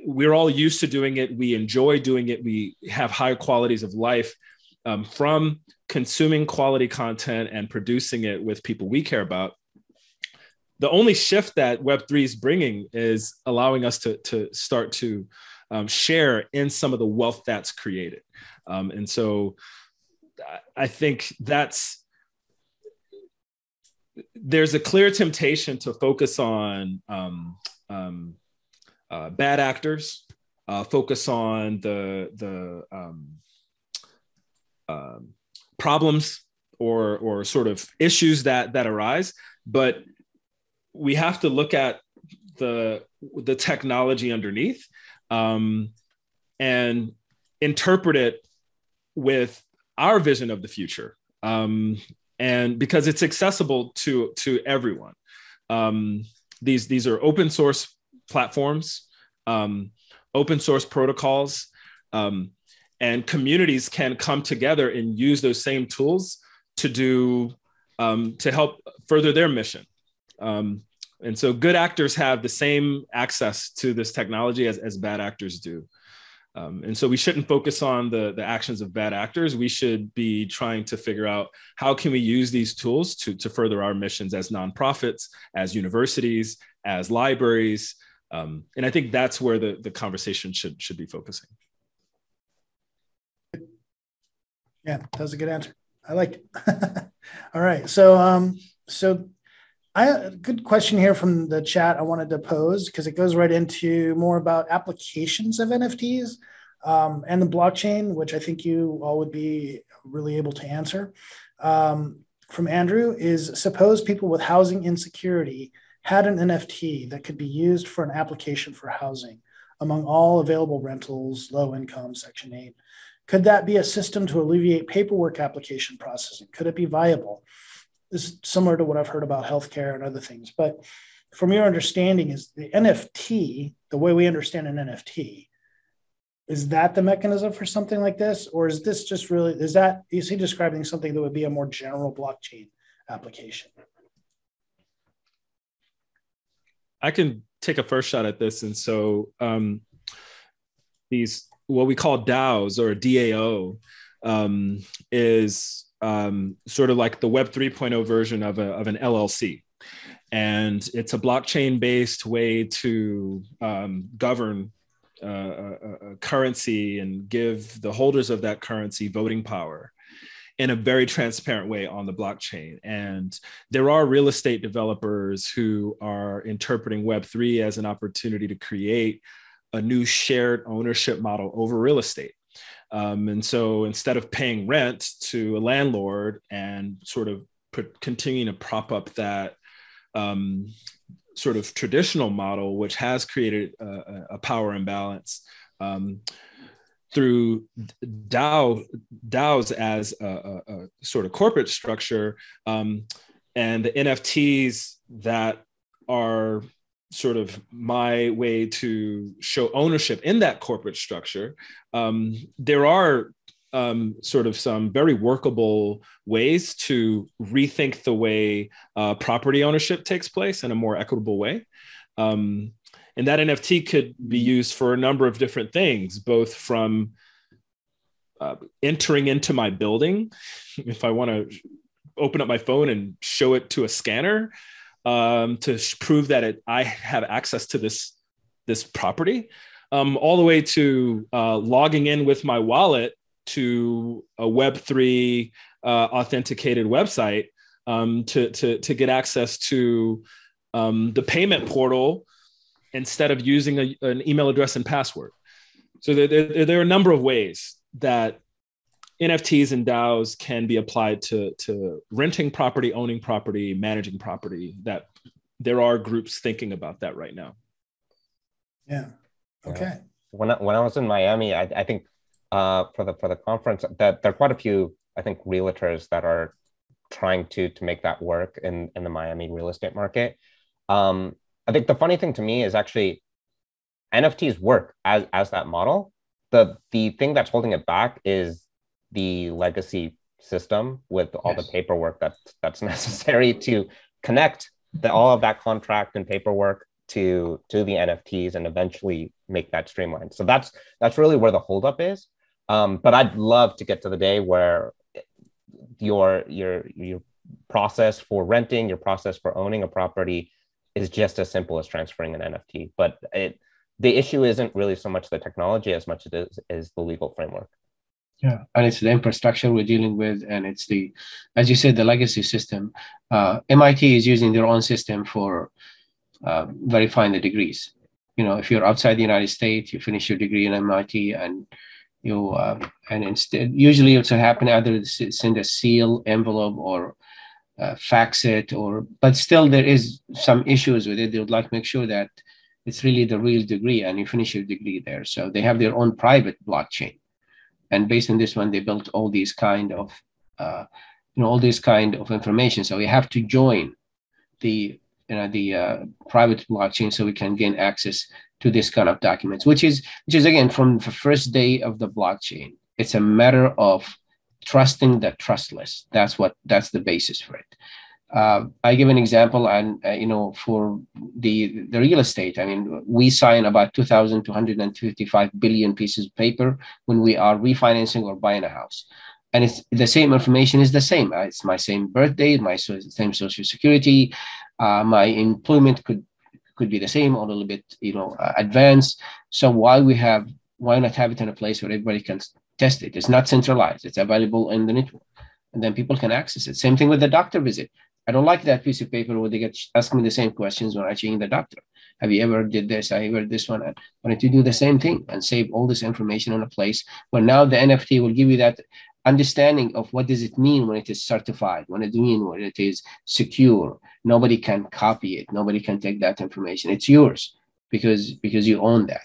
We're all used to doing it. We enjoy doing it. We have high qualities of life from consuming quality content and producing it with people we care about. The only shift that Web3 is bringing is allowing us to start to share in some of the wealth that's created. And so I think there's a clear temptation to focus on bad actors, focus on the problems or sort of issues that arise, but we have to look at the technology underneath and interpret it with our vision of the future. And because it's accessible to everyone. These are open source platforms, open source protocols, and communities can come together and use those same tools to help further their mission. And so good actors have the same access to this technology as bad actors do. And so we shouldn't focus on the actions of bad actors. We should be trying to figure out how can we use these tools to further our missions as nonprofits, as universities, as libraries. And I think that's where the conversation should be focusing. Yeah, that was a good answer. I liked it. All right. So a good question here from the chat I wanted to pose because it goes right into more about applications of NFTs and the blockchain, which I think you all would be really able to answer. From Andrew is, suppose people with housing insecurity had an NFT that could be used for an application for housing among all available rentals, low income, Section 8. Could that be a system to alleviate paperwork application processing? Could it be viable? This is similar to what I've heard about healthcare and other things. But from your understanding, is the NFT, the way we understand an NFT, is that the mechanism for something like this? Or is this just really, is he describing something that would be a more general blockchain application? I can take a first shot at this. And so these, what we call DAOs or DAO is sort of like the Web 3.0 version of an LLC. And it's a blockchain-based way to govern a currency and give the holders of that currency voting power in a very transparent way on the blockchain. And there are real estate developers who are interpreting Web3 as an opportunity to create a new shared ownership model over real estate. And so instead of paying rent to a landlord and sort of continuing to prop up that sort of traditional model, which has created a power imbalance through DAOs as a sort of corporate structure, and the NFTs that are sort of my way to show ownership in that corporate structure, there are sort of some very workable ways to rethink the way property ownership takes place in a more equitable way. And that NFT could be used for a number of different things, both from entering into my building, if I want to open up my phone and show it to a scanner, to prove that I have access to this property, all the way to logging in with my wallet to a Web3 authenticated website to get access to the payment portal instead of using an email address and password. So there are a number of ways that NFTs and DAOs can be applied to renting property, owning property, managing property, that there are groups thinking about that right now. Yeah. Okay. Yeah. When I was in Miami, I think for the conference, that there are quite a few, I think, realtors that are trying to make that work in the Miami real estate market. I think the funny thing to me is actually NFTs work as that model. The thing that's holding it back is the legacy system with all the paperwork that's necessary to connect all of that contract and paperwork to the NFTs and eventually make that streamlined. So that's really where the holdup is. But I'd love to get to the day where your process for renting, your process for owning a property is just as simple as transferring an NFT. But the issue isn't really so much the technology as much as it is the legal framework. Yeah, and it's the infrastructure we're dealing with, and it's the, as you said, the legacy system. MIT is using their own system for verifying the degrees. You know, if you're outside the United States, you finish your degree in MIT, and you and instead, usually it's happen either send a seal envelope or fax it, or but still there is some issues with it. They would like to make sure that it's really the real degree, and you finish your degree there. So they have their own private blockchain. And based on this one, they built all these kind of, all this kind of information. So we have to join the, private blockchain so we can gain access to this kind of documents, which is again, from the first day of the blockchain, it's a matter of trusting the trustless. That's the basis for it. I give an example, and for the real estate. I mean, we sign about 2,255 billion pieces of paper when we are refinancing or buying a house, and it's the same information is the same. It's my same birthday, my same social security, my employment could be the same or a little bit advanced. So why not have it in a place where everybody can test it? It's not centralized. It's available in the network, and then people can access it. Same thing with the doctor visit. I don't like that piece of paper where they get asking me the same questions when I change the doctor. Have you ever did this? Have you ever this one? I wanted to do the same thing and save all this information in a place where now the NFT will give you that understanding of what does it mean when it is certified, when it is secure. Nobody can copy it. Nobody can take that information. It's yours because you own that.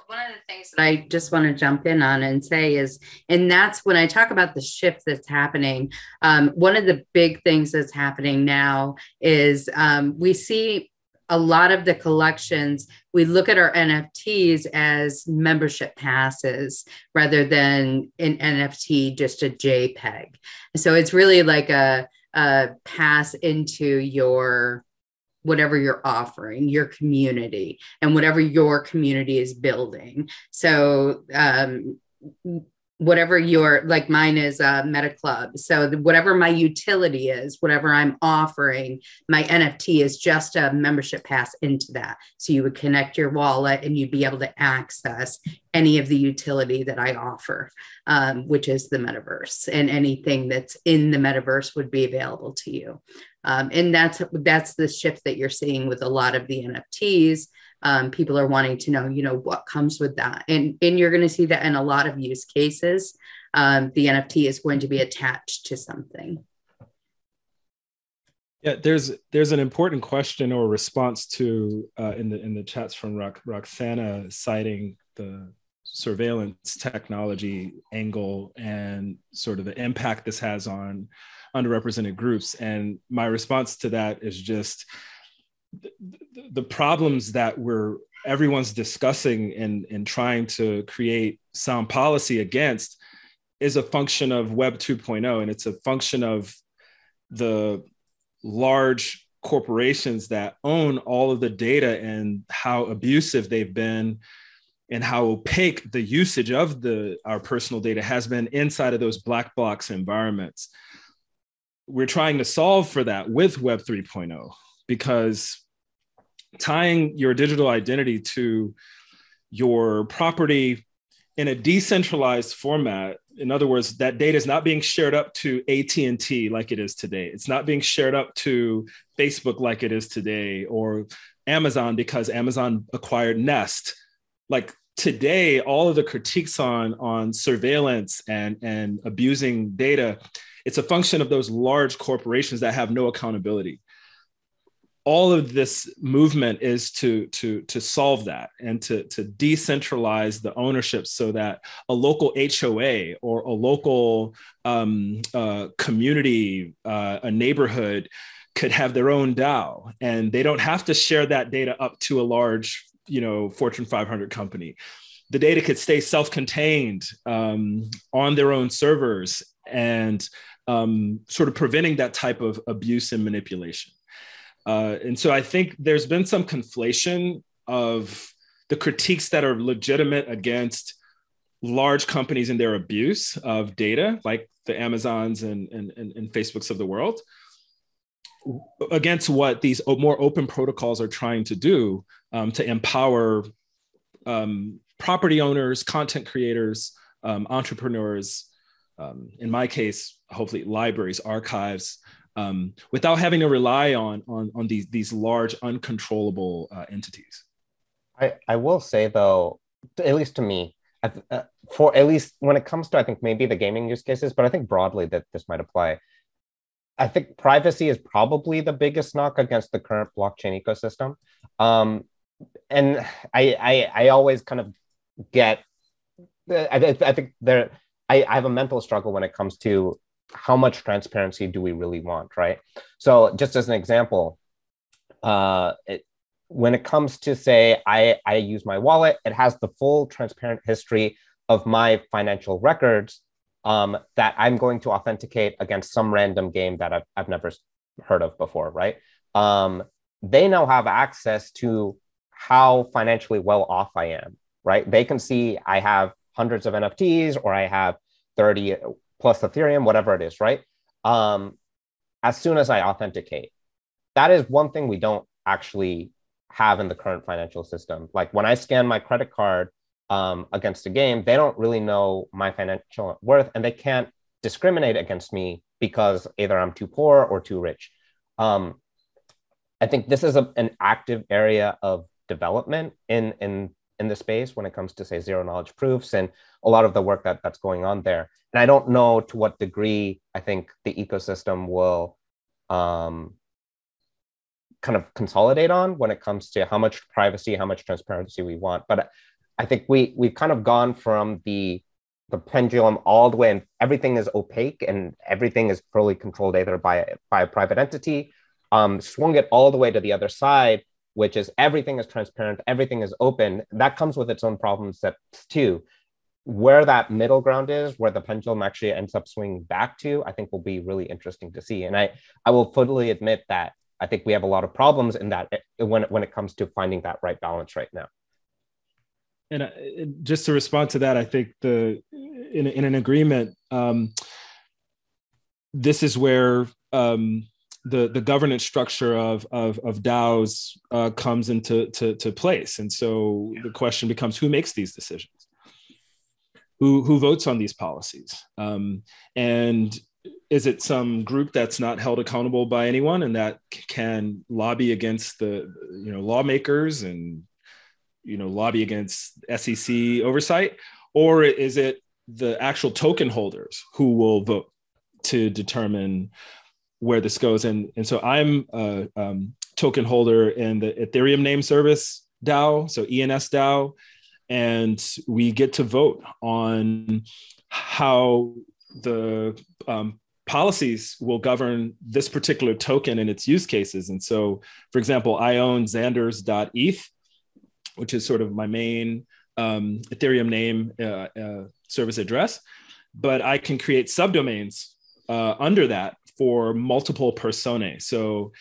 One of the things that I just want to jump in on and say is, and that's when I talk about the shift that's happening. One of the big things that's happening now is we see a lot of the collections, we look at our NFTs as membership passes rather than an NFT, just a JPEG. So it's really like a pass into your whatever you're offering, your community, and whatever your community is building. So whatever like mine is MetaClub. So whatever my utility is, whatever I'm offering, my NFT is just a membership pass into that. So you would connect your wallet and you'd be able to access any of the utility that I offer, which is the metaverse, and anything that's in the metaverse would be available to you. And that's the shift that you're seeing with a lot of the NFTs. People are wanting to know, what comes with that. And you're going to see that in a lot of use cases. The NFT is going to be attached to something. Yeah, there's an important question or response to in the chats from Roxana citing the surveillance technology angle and sort of the impact this has on underrepresented groups. And my response to that is just the problems that everyone's discussing and trying to create sound policy against is a function of Web 2.0. And it's a function of the large corporations that own all of the data and how abusive they've been and how opaque the usage of our personal data has been inside of those black box environments. We're trying to solve for that with Web 3.0, because tying your digital identity to your property in a decentralized format, in other words, that data is not being shared up to AT&T like it is today. It's not being shared up to Facebook like it is today, or Amazon because Amazon acquired Nest. Like today, all of the critiques on surveillance and abusing data, it's a function of those large corporations that have no accountability. All of this movement is to solve that and to decentralize the ownership so that a local HOA or a local community, a neighborhood could have their own DAO, and they don't have to share that data up to a large, Fortune 500 company. The data could stay self-contained on their own servers and sort of preventing that type of abuse and manipulation. And so I think there's been some conflation of the critiques that are legitimate against large companies and their abuse of data, like the Amazons and Facebooks of the world, against what these more open protocols are trying to do to empower property owners, content creators, entrepreneurs, in my case, hopefully libraries, archives, without having to rely on these large uncontrollable entities. I will say though, at least to me, for at least when it comes to, I think maybe the gaming use cases, but I think broadly that this might apply. I think privacy is probably the biggest knock against the current blockchain ecosystem. And I always kind of get, I think I have a mental struggle when it comes to how much transparency do we really want, right? So just as an example, when it comes to say, I use my wallet, it has the full transparent history of my financial records that I'm going to authenticate against some random game that I've never heard of before, right? They now have access to how financially well off I am, right? They can see I have hundreds of NFTs or I have 30 plus Ethereum, whatever it is, right? As soon as I authenticate. That is one thing we don't actually have in the current financial system. Like when I scan my credit card against a game, they don't really know my financial worth and they can't discriminate against me because either I'm too poor or too rich. I think this is an active area of development in the space when it comes to, say, zero knowledge proofs and a lot of the work that's going on there. And I don't know to what degree I think the ecosystem will kind of consolidate on when it comes to how much privacy, how much transparency we want. But I think we've kind of gone from the pendulum all the way, and everything is opaque and everything is fully controlled either by a private entity, swung it all the way to the other side, which is everything is transparent, everything is open. That comes with its own problems too. Where that middle ground is, where the pendulum actually ends up swinging back to, I think will be really interesting to see. And I will fully admit that I think we have a lot of problems in that when it comes to finding that right balance right now. And just to respond to that, I think in an agreement, this is where the governance structure of DAOs comes into place. And so the question becomes, who makes these decisions? Who votes on these policies? And is it some group that's not held accountable by anyone and that can lobby against the lawmakers and lobby against SEC oversight? Or is it the actual token holders who will vote to determine where this goes? And so I'm a token holder in the Ethereum name service DAO, so ENS DAO, and we get to vote on how the policies will govern this particular token and its use cases. And so, for example, I own Zanders.eth, which is sort of my main Ethereum name service address, but I can create subdomains under that for multiple personae. So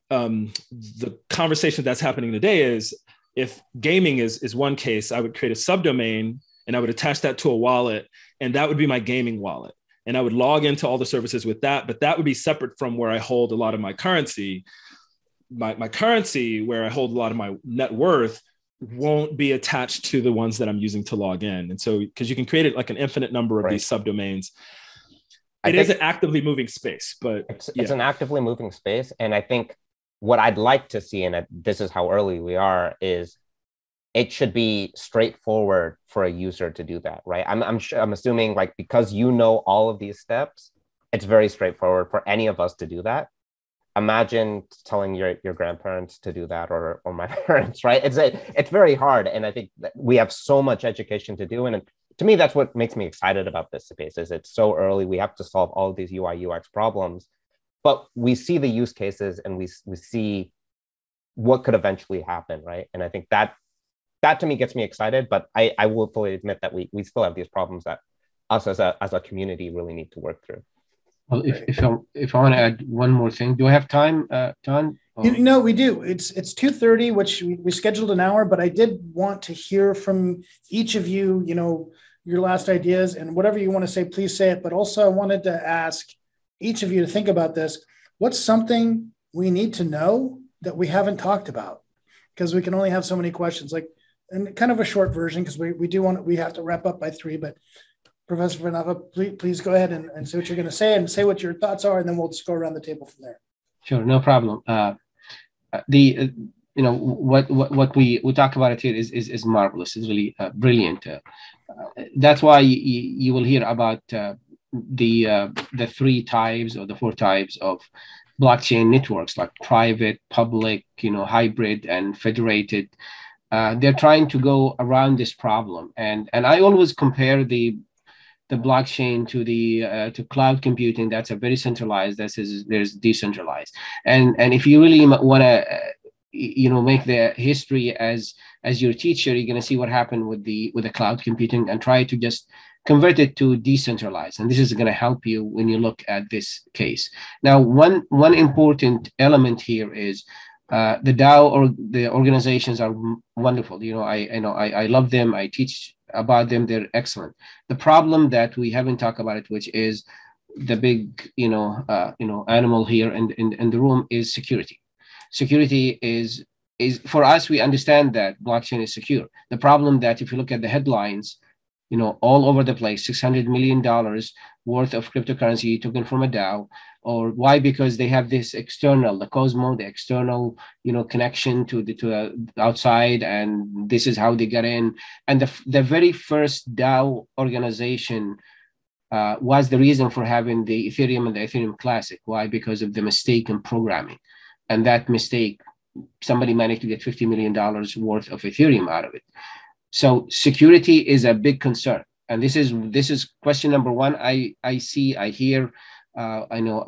the conversation that's happening today is, if gaming is one case, I would create a subdomain and I would attach that to a wallet, and that would be my gaming wallet. And I would log into all the services with that, but that would be separate from where I hold a lot of my currency. My currency, where I hold a lot of my net worth, won't be attached to the ones that I'm using to log in. And so, because you can create it like an infinite number of these subdomains. It is an actively moving space, but it's an actively moving space. And I think what I'd like to see, and this is how early we are, is it should be straightforward for a user to do that, right? I'm assuming, like, because you know all of these steps, it's very straightforward for any of us to do that. Imagine telling your grandparents to do that, or my parents, right? It's very hard, and I think that we have so much education to do. And to me, that's what makes me excited about this space. Is it's so early. We have to solve all of these UI UX problems, but we see the use cases and we see what could eventually happen, right? And I think that to me gets me excited. But I will fully admit that we still have these problems that us as a community really need to work through. Well, if I want to add one more thing, do I have time, John? No, we do. It's 2:30, which we scheduled an hour, but I did want to hear from each of you, your last ideas, and whatever you want to say, please say it. But also I wanted to ask each of you to think about this. What's something we need to know that we haven't talked about? Because we can only have so many questions. Like, and kind of a short version because we have to wrap up by 3, but Professor Banafa, please go ahead and say what you're going to say and say what your thoughts are, and then we'll just go around the table from there. Sure, no problem. What we talk about it here is marvelous. It's really brilliant. That's why you will hear about the 3 types or the 4 types of blockchain networks, like private, public, hybrid, and federated. They're trying to go around this problem, and I always compare the blockchain to cloud computing. That's a very centralized. There's decentralized, and if you really want to make the history as your teacher, you're going to see what happened with the cloud computing and try to just convert it to decentralized. And this is going to help you when you look at this case. Now, one important element here is the DAO, or the organizations, are wonderful. I love them. I teach about them. They're excellent. The problem that we haven't talked about it, which is the big animal here in the room, is security. Security is for us. We understand that blockchain is secure. The problem that if you look at the headlines, all over the place, $600 million worth of cryptocurrency taken from a DAO. Or why? Because they have this external, the Cosmo, the external, connection to the outside, and this is how they got in. And the very first DAO organization was the reason for having the Ethereum and the Ethereum Classic. Why? Because of the mistake in programming, and that mistake, somebody managed to get $50 million worth of Ethereum out of it. So security is a big concern, and this is question number 1. I see, I hear. I know.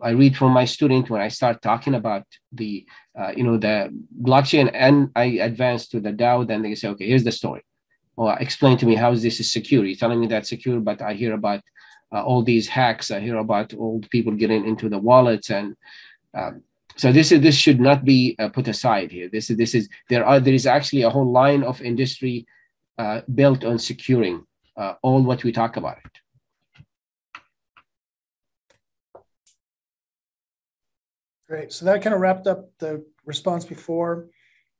I read from my student when I start talking about the blockchain, and I advance to the DAO. Then they say, okay, here's the story. Well, explain to me how this is secure. You're telling me that's secure, but I hear about all these hacks. I hear about old people getting into the wallets, and so this should not be put aside here. There is actually a whole line of industry built on securing all what we talk about it. Great. So that kind of wrapped up the response before.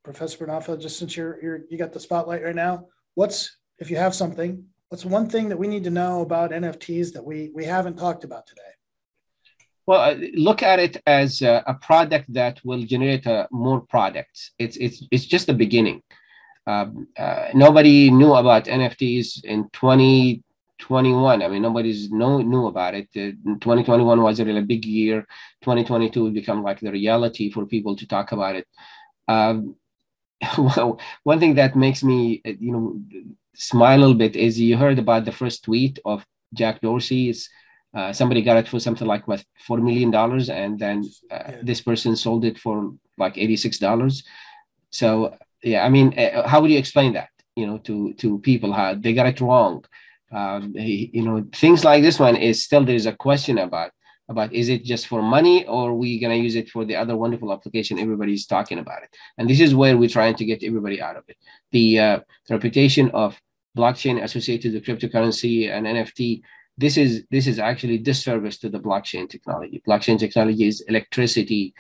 Professor Banafa, just since you got the spotlight right now, if you have something, what's one thing that we need to know about NFTs that we haven't talked about today? Well, look at it as a product that will generate more products. It's just the beginning. Nobody knew about NFTs in 2021. I mean, nobody's knew about it. 2021 was a really big year. 2022 would become like the reality for people to talk about it. Well, one thing that makes me, smile a little bit is you heard about the first tweet of Jack Dorsey's. Somebody got it for something like $4 million, and then this person sold it for like $86. So yeah, I mean, how would you explain that, to people how they got it wrong? Things like this one is still, there's a question about is it just for money, or are we going to use it for the other wonderful application everybody's talking about it? And this is where we're trying to get everybody out of it. The reputation of blockchain associated with cryptocurrency and NFT, this is actually disservice to the blockchain technology. Blockchain technology is electricity,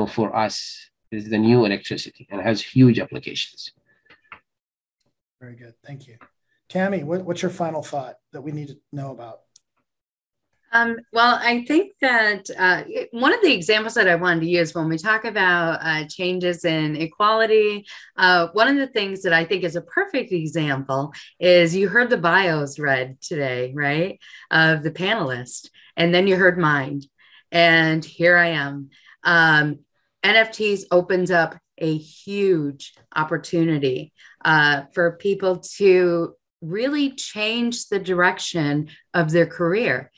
for us, is the new electricity, and has huge applications. Very good. Thank you. Tammy, what's your final thought that we need to know about? Well, I think that one of the examples that I wanted to use when we talk about changes in equality, one of the things that I think is a perfect example is you heard the bios read today, right, of the panelists, and then you heard mine, and here I am. NFTs opens up a huge opportunity for people to really change the direction of their career,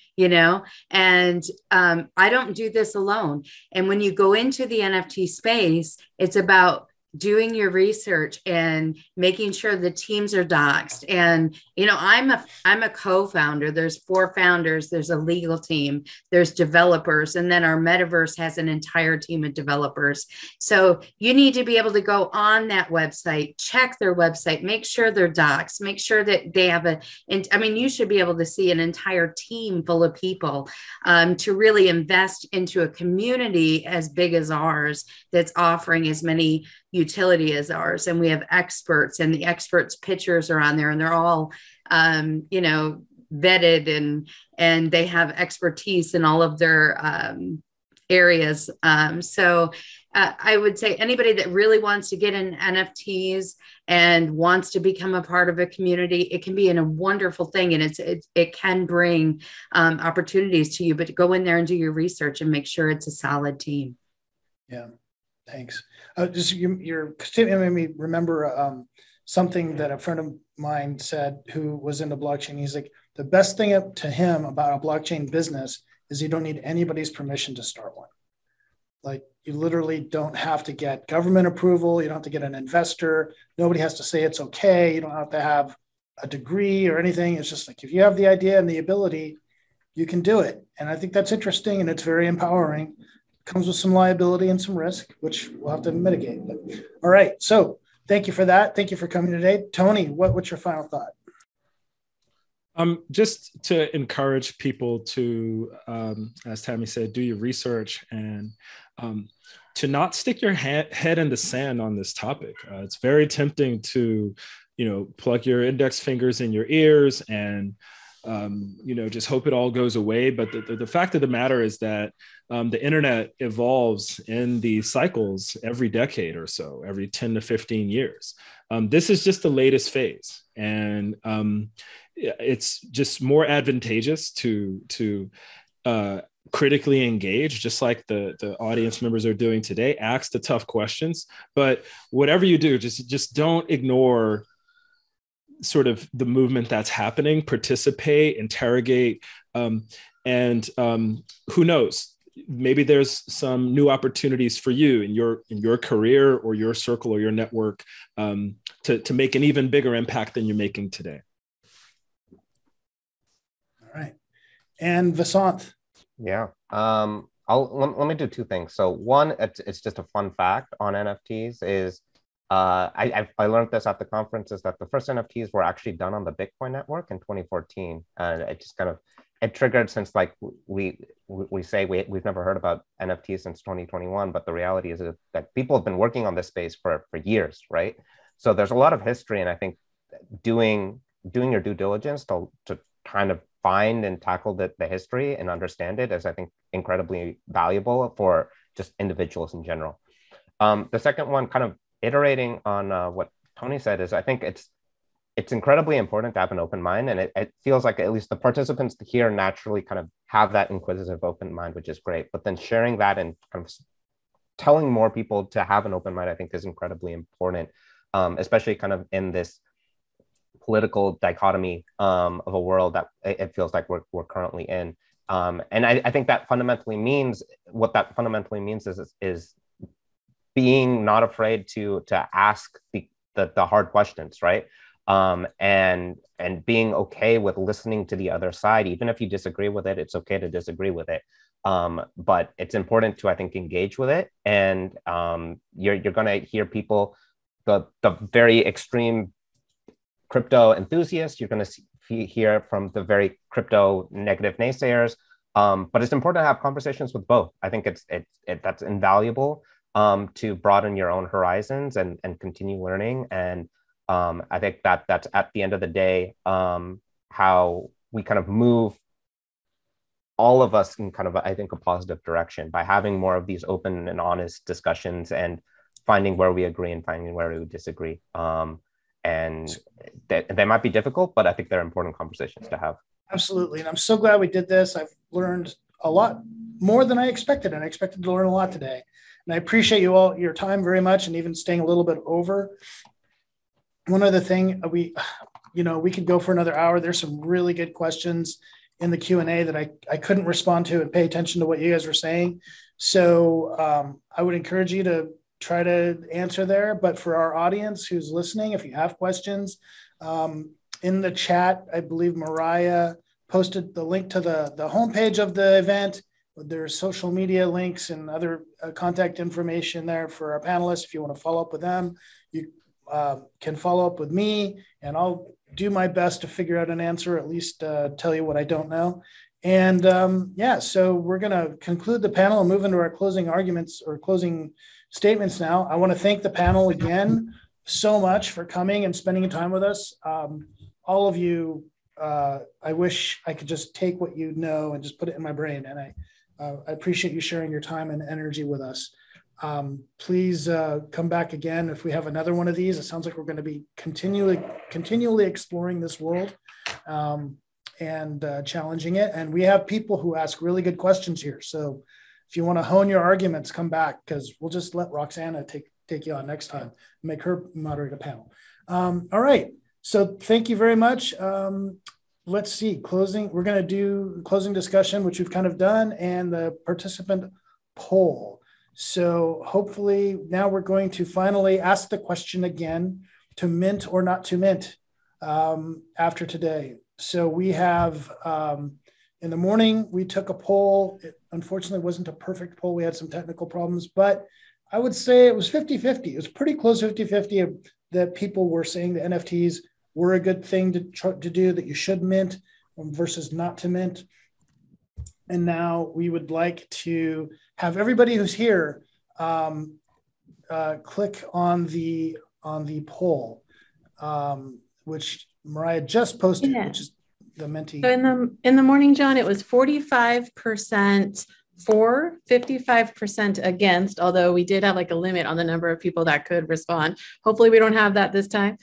and I don't do this alone. And when you go into the NFT space, it's about doing your research and making sure the teams are doxed. And, I'm a co-founder. There's 4 founders. There's a legal team. There's developers. And then our metaverse has an entire team of developers. So you need to be able to go on that website, check their website, make sure they're doxed, make sure that they have you should be able to see an entire team full of people to really invest into a community as big as ours that's offering as many utility as ours. And we have experts, and the experts' pictures are on there, and they're all, vetted, and they have expertise in all of their areas. So I would say anybody that really wants to get in NFTs and wants to become a part of a community, it can be a wonderful thing, and it can bring opportunities to you. But go in there and do your research and make sure it's a solid team. Yeah, thanks. Just your statement made me remember something that a friend of mine said who was into blockchain. He's like, the best thing to him about a blockchain business is you don't need anybody's permission to start one. Like, you literally don't have to get government approval. You don't have to get an investor. Nobody has to say it's okay. You don't have to have a degree or anything. It's just like, if you have the idea and the ability, you can do it. And I think that's interesting, and it's very empowering. It comes with some liability and some risk, which we'll have to mitigate. But, all right. So thank you for that. Thank you for coming today. Tony, what's your final thought? Just to encourage people to, as Tammy said, do your research and to not stick your head in the sand on this topic. It's very tempting to, plug your index fingers in your ears and, just hope it all goes away. But the fact of the matter is that the internet evolves in these cycles every decade or so, every 10 to 15 years. This is just the latest phase. And it's just more advantageous to critically engage, just like the audience members are doing today. Ask the tough questions, but whatever you do, just don't ignore sort of the movement that's happening. Participate, interrogate, and who knows? Maybe there's some new opportunities for you in your career or your circle or your network to make an even bigger impact than you're making today. All right. And Vasanth. Yeah. Let me do two things. So one, it's just a fun fact on NFTs is I learned this at the conference, is that the first NFTs were actually done on the Bitcoin network in 2014. And it just it triggered, since like we say we've never heard about NFTs since 2021, but the reality is that people have been working on this space for years, right? So there's a lot of history, and I think doing your due diligence to kind of find and tackle the history and understand it is, I think, incredibly valuable for just individuals in general. The second one, kind of iterating on what Tony said, is I think it's incredibly important to have an open mind, and it feels like at least the participants here naturally kind of have that inquisitive open mind, which is great. But then sharing that and kind of telling more people to have an open mind, I think, is incredibly important, especially kind of in this political dichotomy of a world that it feels like we're currently in. And I think that fundamentally means, what that fundamentally means is being not afraid to ask the hard questions, right? And being okay with listening to the other side. Even if you disagree with it, it's okay to disagree with it. But it's important to, I think, engage with it. And you're going to hear people, the very extreme crypto enthusiasts, you're going to hear from the very crypto negative naysayers. But it's important to have conversations with both. I think that's invaluable to broaden your own horizons and continue learning. And I think that's at the end of the day how we kind of move all of us in kind of, I think, a positive direction by having more of these open and honest discussions and finding where we agree and finding where we disagree. And they might be difficult, but I think they're important conversations to have. Absolutely. And I'm so glad we did this. I've learned a lot more than I expected, and I expected to learn a lot today. And I appreciate your time very much, and even staying a little bit over. One other thing, we could go for another hour. There's some really good questions in the Q&A that I couldn't respond to and pay attention to what you guys were saying. So I would encourage you to try to answer there. But for our audience who's listening, if you have questions, in the chat, I believe Mariah posted the link to the homepage of the event. There's social media links and other contact information there for our panelists. If you want to follow up with them, you can follow up with me, and I'll do my best to figure out an answer, at least tell you what I don't know. And so we're going to conclude the panel and move into our closing arguments or closing statements now. I want to thank the panel again so much for coming and spending time with us. All of you, I wish I could just take what you know and just put it in my brain. And I appreciate you sharing your time and energy with us. Please come back again if we have another one of these. It sounds like we're going to be continually exploring this world and challenging it. And we have people who ask really good questions here. So if you want to hone your arguments, come back, because we'll just let Roxana take you on next time, make her moderate a panel. All right. So thank you very much. Let's see, closing. We're going to do closing discussion, which we've kind of done, and the participant poll. So hopefully now we're going to finally ask the question again, to mint or not to mint after today. So we have, in the morning, we took a poll. It unfortunately wasn't a perfect poll. We had some technical problems, but I would say it was 50-50. It was pretty close 50-50 that people were saying the NFTs were a good thing to do, that you should mint versus not to mint. And now we would like to have everybody who's here click on the poll, which Mariah just posted, which is the mentee. So in the morning, John, it was 45% for, 55% against, although we did have like a limit on the number of people that could respond. Hopefully we don't have that this time.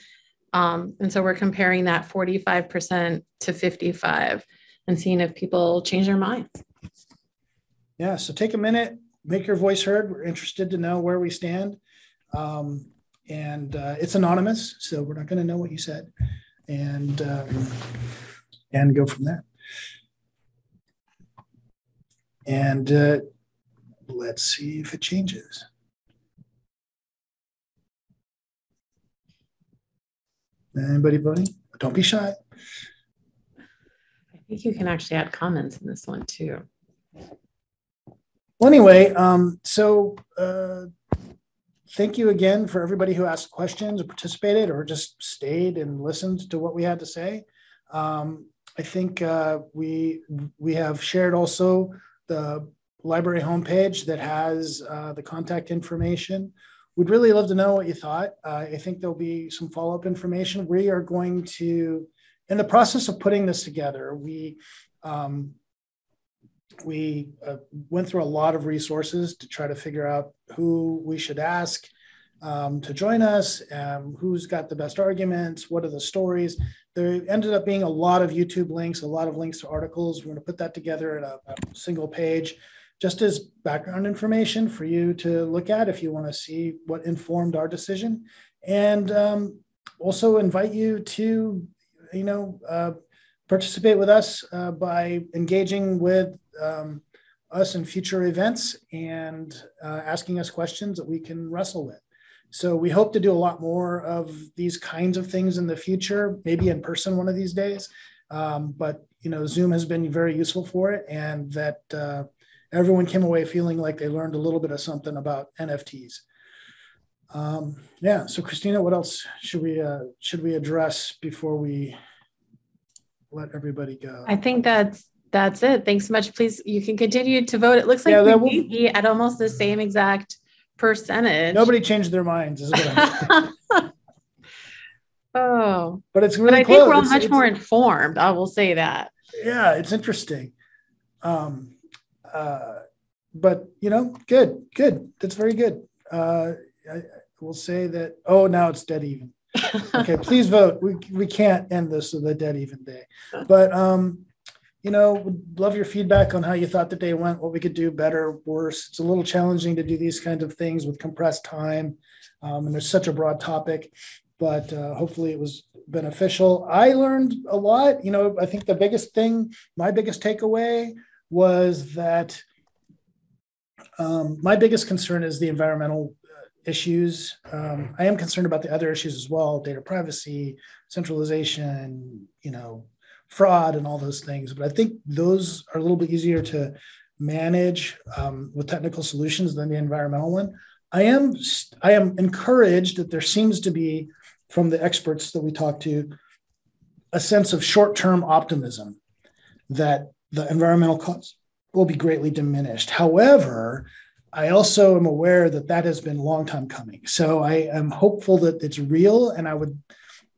And so we're comparing that 45% to 55 and seeing if people change their minds. Yeah, so take a minute, make your voice heard. We're interested to know where we stand. And it's anonymous, so we're not going to know what you said. And go from there. And let's see if it changes. Anybody voting? Don't be shy. I think you can actually add comments in this one too. Well, anyway, thank you again for everybody who asked questions or participated or just stayed and listened to what we had to say. I think we have shared also the library homepage that has the contact information. We'd really love to know what you thought. I think there'll be some follow-up information. We are going to, in the process of putting this together, we went through a lot of resources to try to figure out who we should ask to join us, who's got the best arguments, what are the stories. There ended up being a lot of YouTube links, a lot of links to articles. We're going to put that together in a single page, just as background information for you to look at if you want to see what informed our decision. And also invite you to, participate with us by engaging with us in future events and asking us questions that we can wrestle with. So we hope to do a lot more of these kinds of things in the future, maybe in person one of these days. But Zoom has been very useful for it, and that everyone came away feeling like they learned a little bit of something about NFTs. Yeah. So Christina, what else should we address before we let everybody go? I think that's it. Thanks so much. Please, you can continue to vote. It looks like we may be at almost the same exact percentage. Nobody changed their minds. Is Oh, but it's really close. I think we're all much more informed. I will say that. Yeah, it's interesting. But good. That's very good. I will say that. Oh, now it's dead even. Okay, please vote. We can't end this with a dead even day. But would love your feedback on how you thought the day went, what we could do better, worse. It's a little challenging to do these kinds of things with compressed time, and there's such a broad topic. But hopefully it was beneficial. I learned a lot. I think the biggest thing, my biggest takeaway was that my biggest concern is the environmental issues. I am concerned about the other issues as well, data privacy, centralization, fraud and all those things. But I think those are a little bit easier to manage with technical solutions than the environmental one. I am encouraged that there seems to be, from the experts that we talked to, a sense of short-term optimism that the environmental costs will be greatly diminished. However, I also am aware that that has been a long time coming. So I am hopeful that it's real. And I would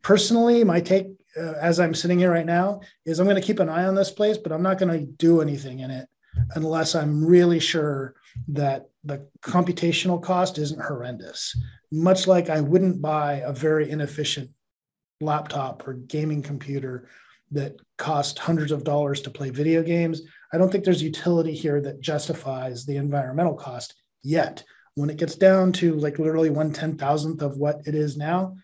personally, my take as I'm sitting here right now is I'm going to keep an eye on this place, but I'm not going to do anything in it unless I'm really sure that the computational cost isn't horrendous. Much like I wouldn't buy a very inefficient laptop or gaming computer that cost hundreds of dollars to play video games. I don't think there's utility here that justifies the environmental cost yet. When it gets down to like literally 1/10,000th of what it is now,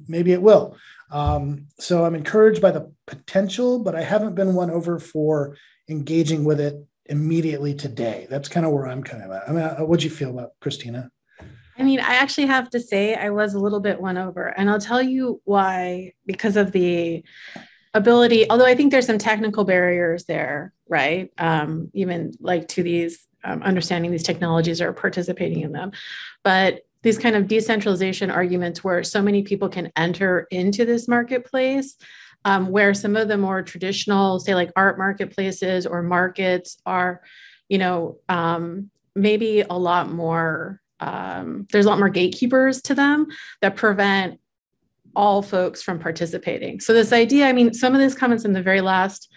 maybe it will. So I'm encouraged by the potential, but I haven't been won over for engaging with it immediately today. That's kind of where I'm coming at. I mean, what'd you feel about Christina? I mean, I actually have to say I was a little bit won over, and I'll tell you why, because of the ability, although I think there's some technical barriers there, right? Even like to these understanding these technologies or participating in them. But these kind of decentralization arguments where so many people can enter into this marketplace, where some of the more traditional, say like art marketplaces or markets are, maybe a lot more, there's a lot more gatekeepers to them that prevent all folks from participating. So this idea, I mean, some of this comments in the very last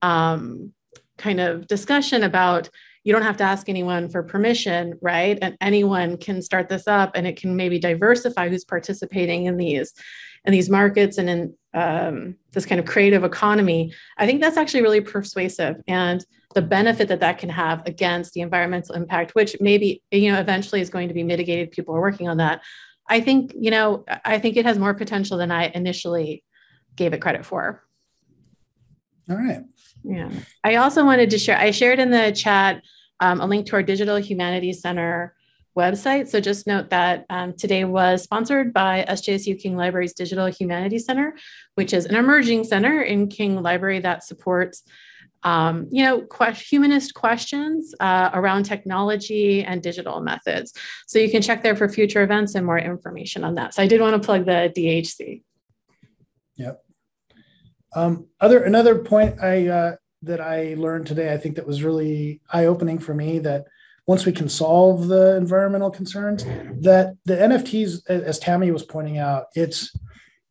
kind of discussion about you don't have to ask anyone for permission, right? And anyone can start this up, and it can maybe diversify who's participating in these markets and in this kind of creative economy. I think that's actually really persuasive, and the benefit that can have against the environmental impact, which maybe eventually is going to be mitigated. People are working on that. I think it has more potential than I initially gave it credit for. All right. Yeah. I also wanted to share, I shared in the chat a link to our Digital Humanities Center website. So just note that today was sponsored by SJSU King Library's Digital Humanities Center, which is an emerging center in King Library that supports humanist questions around technology and digital methods. So you can check there for future events and more information on that. So I did want to plug the DHC. Yep. Another point that I learned today, I think that was really eye-opening for me, that once we can solve the environmental concerns, that the NFTs, as Tammy was pointing out, it's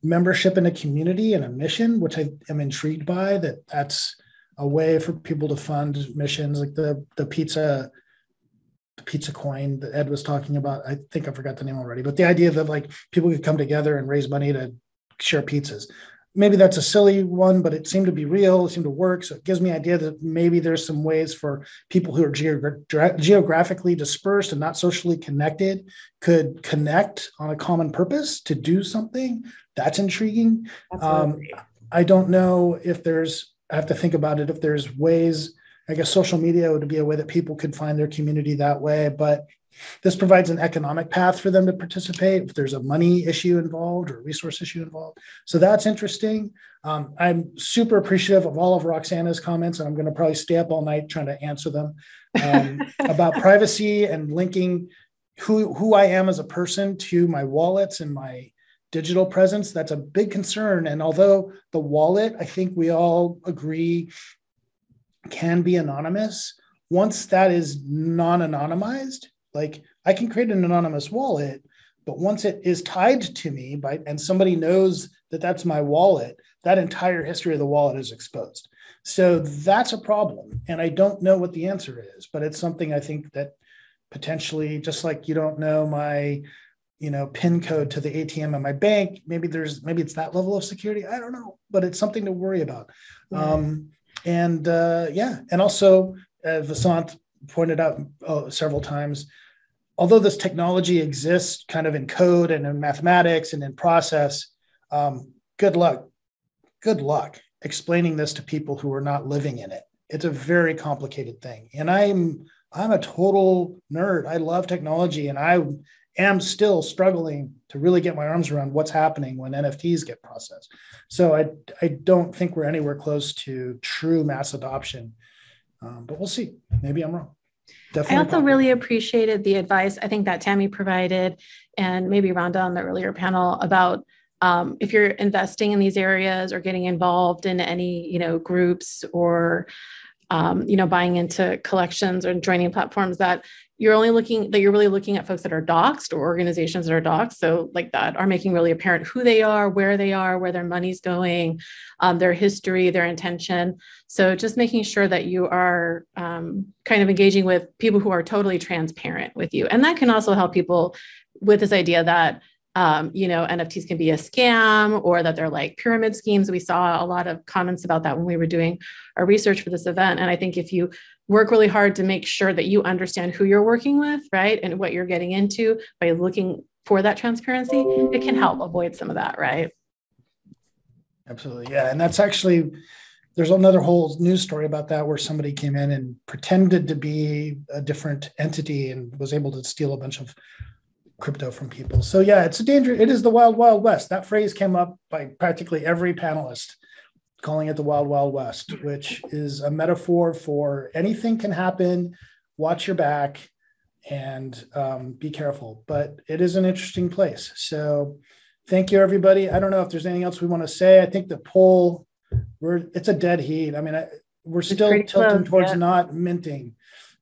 membership in a community and a mission, which I am intrigued by, that's a way for people to fund missions, like the pizza coin that Ed was talking about. I think I forgot the name already, but the idea that like people could come together and raise money to share pizzas. Maybe that's a silly one, but it seemed to be real. It seemed to work. So it gives me an idea that maybe there's some ways for people who are geographically dispersed and not socially connected could connect on a common purpose to do something. That's intriguing. I don't know if I have to think about it, if there's ways. I guess social media would be a way that people could find their community that way, but this provides an economic path for them to participate if there's a money issue involved or a resource issue involved. So that's interesting. I'm super appreciative of all of Roxana's comments, and I'm going to probably stay up all night trying to answer them about privacy and linking who I am as a person to my wallets and my digital presence. That's a big concern. And although the wallet, I think we all agree, can be anonymous, once that is non-anonymized, like I can create an anonymous wallet, but once it is tied to me and somebody knows that that's my wallet, that entire history of the wallet is exposed. So that's a problem. And I don't know what the answer is, but it's something I think that potentially, just like you don't know my PIN code to the ATM at my bank, maybe it's that level of security. I don't know, but it's something to worry about. Yeah. And also Vasanth pointed out several times, although this technology exists kind of in code and in mathematics and in process, good luck explaining this to people who are not living in it. It's a very complicated thing. And I'm a total nerd. I love technology, and I am still struggling to really get my arms around what's happening when NFTs get processed. So I don't think we're anywhere close to true mass adoption, but we'll see. Maybe I'm wrong. Definitely. I also really appreciated the advice I think that Tammy provided, and maybe Rhonda on the earlier panel, about if you're investing in these areas or getting involved in any groups or buying into collections or joining platforms, that you're really looking at folks that are doxxed or organizations that are doxxed. So like that are making really apparent who they are, where their money's going, their history, their intention. So just making sure that you are kind of engaging with people who are totally transparent with you. And that can also help people with this idea that NFTs can be a scam or that they're like pyramid schemes. We saw a lot of comments about that when we were doing our research for this event. And I think if you work really hard to make sure that you understand who you're working with, right, and what you're getting into by looking for that transparency, it can help avoid some of that, right? Absolutely. Yeah. And that's actually, there's another whole news story about that where somebody came in and pretended to be a different entity and was able to steal a bunch of crypto from people. So yeah, it's a danger. It is the wild, wild west. That phrase came up by practically every panelist, calling it the wild, wild west, which is a metaphor for anything can happen. Watch your back and be careful. But it is an interesting place. So thank you, everybody. I don't know if there's anything else we want to say. I think the poll, it's a dead heat. I mean, we're still tilting towards not minting.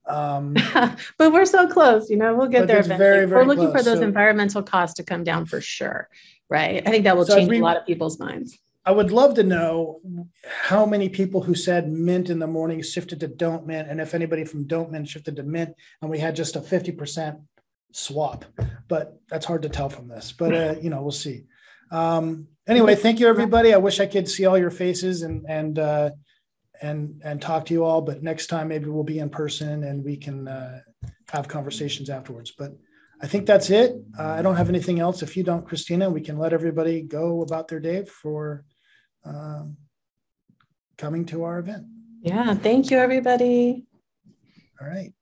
But we're so close, we'll get there eventually. Very, very we're looking close. For those environmental costs to come down for sure, right? I think that will change a lot of people's minds. I would love to know how many people who said mint in the morning shifted to don't mint, and if anybody from don't mint shifted to mint, and we had just a 50% swap. But that's hard to tell from this. But we'll see. Anyway, thank you, everybody. I wish I could see all your faces and talk to you all, but next time maybe we'll be in person and we can have conversations afterwards. But I think that's it. I don't have anything else. If you don't, Christina, we can let everybody go about their day for coming to our event. Yeah, thank you, everybody. All right.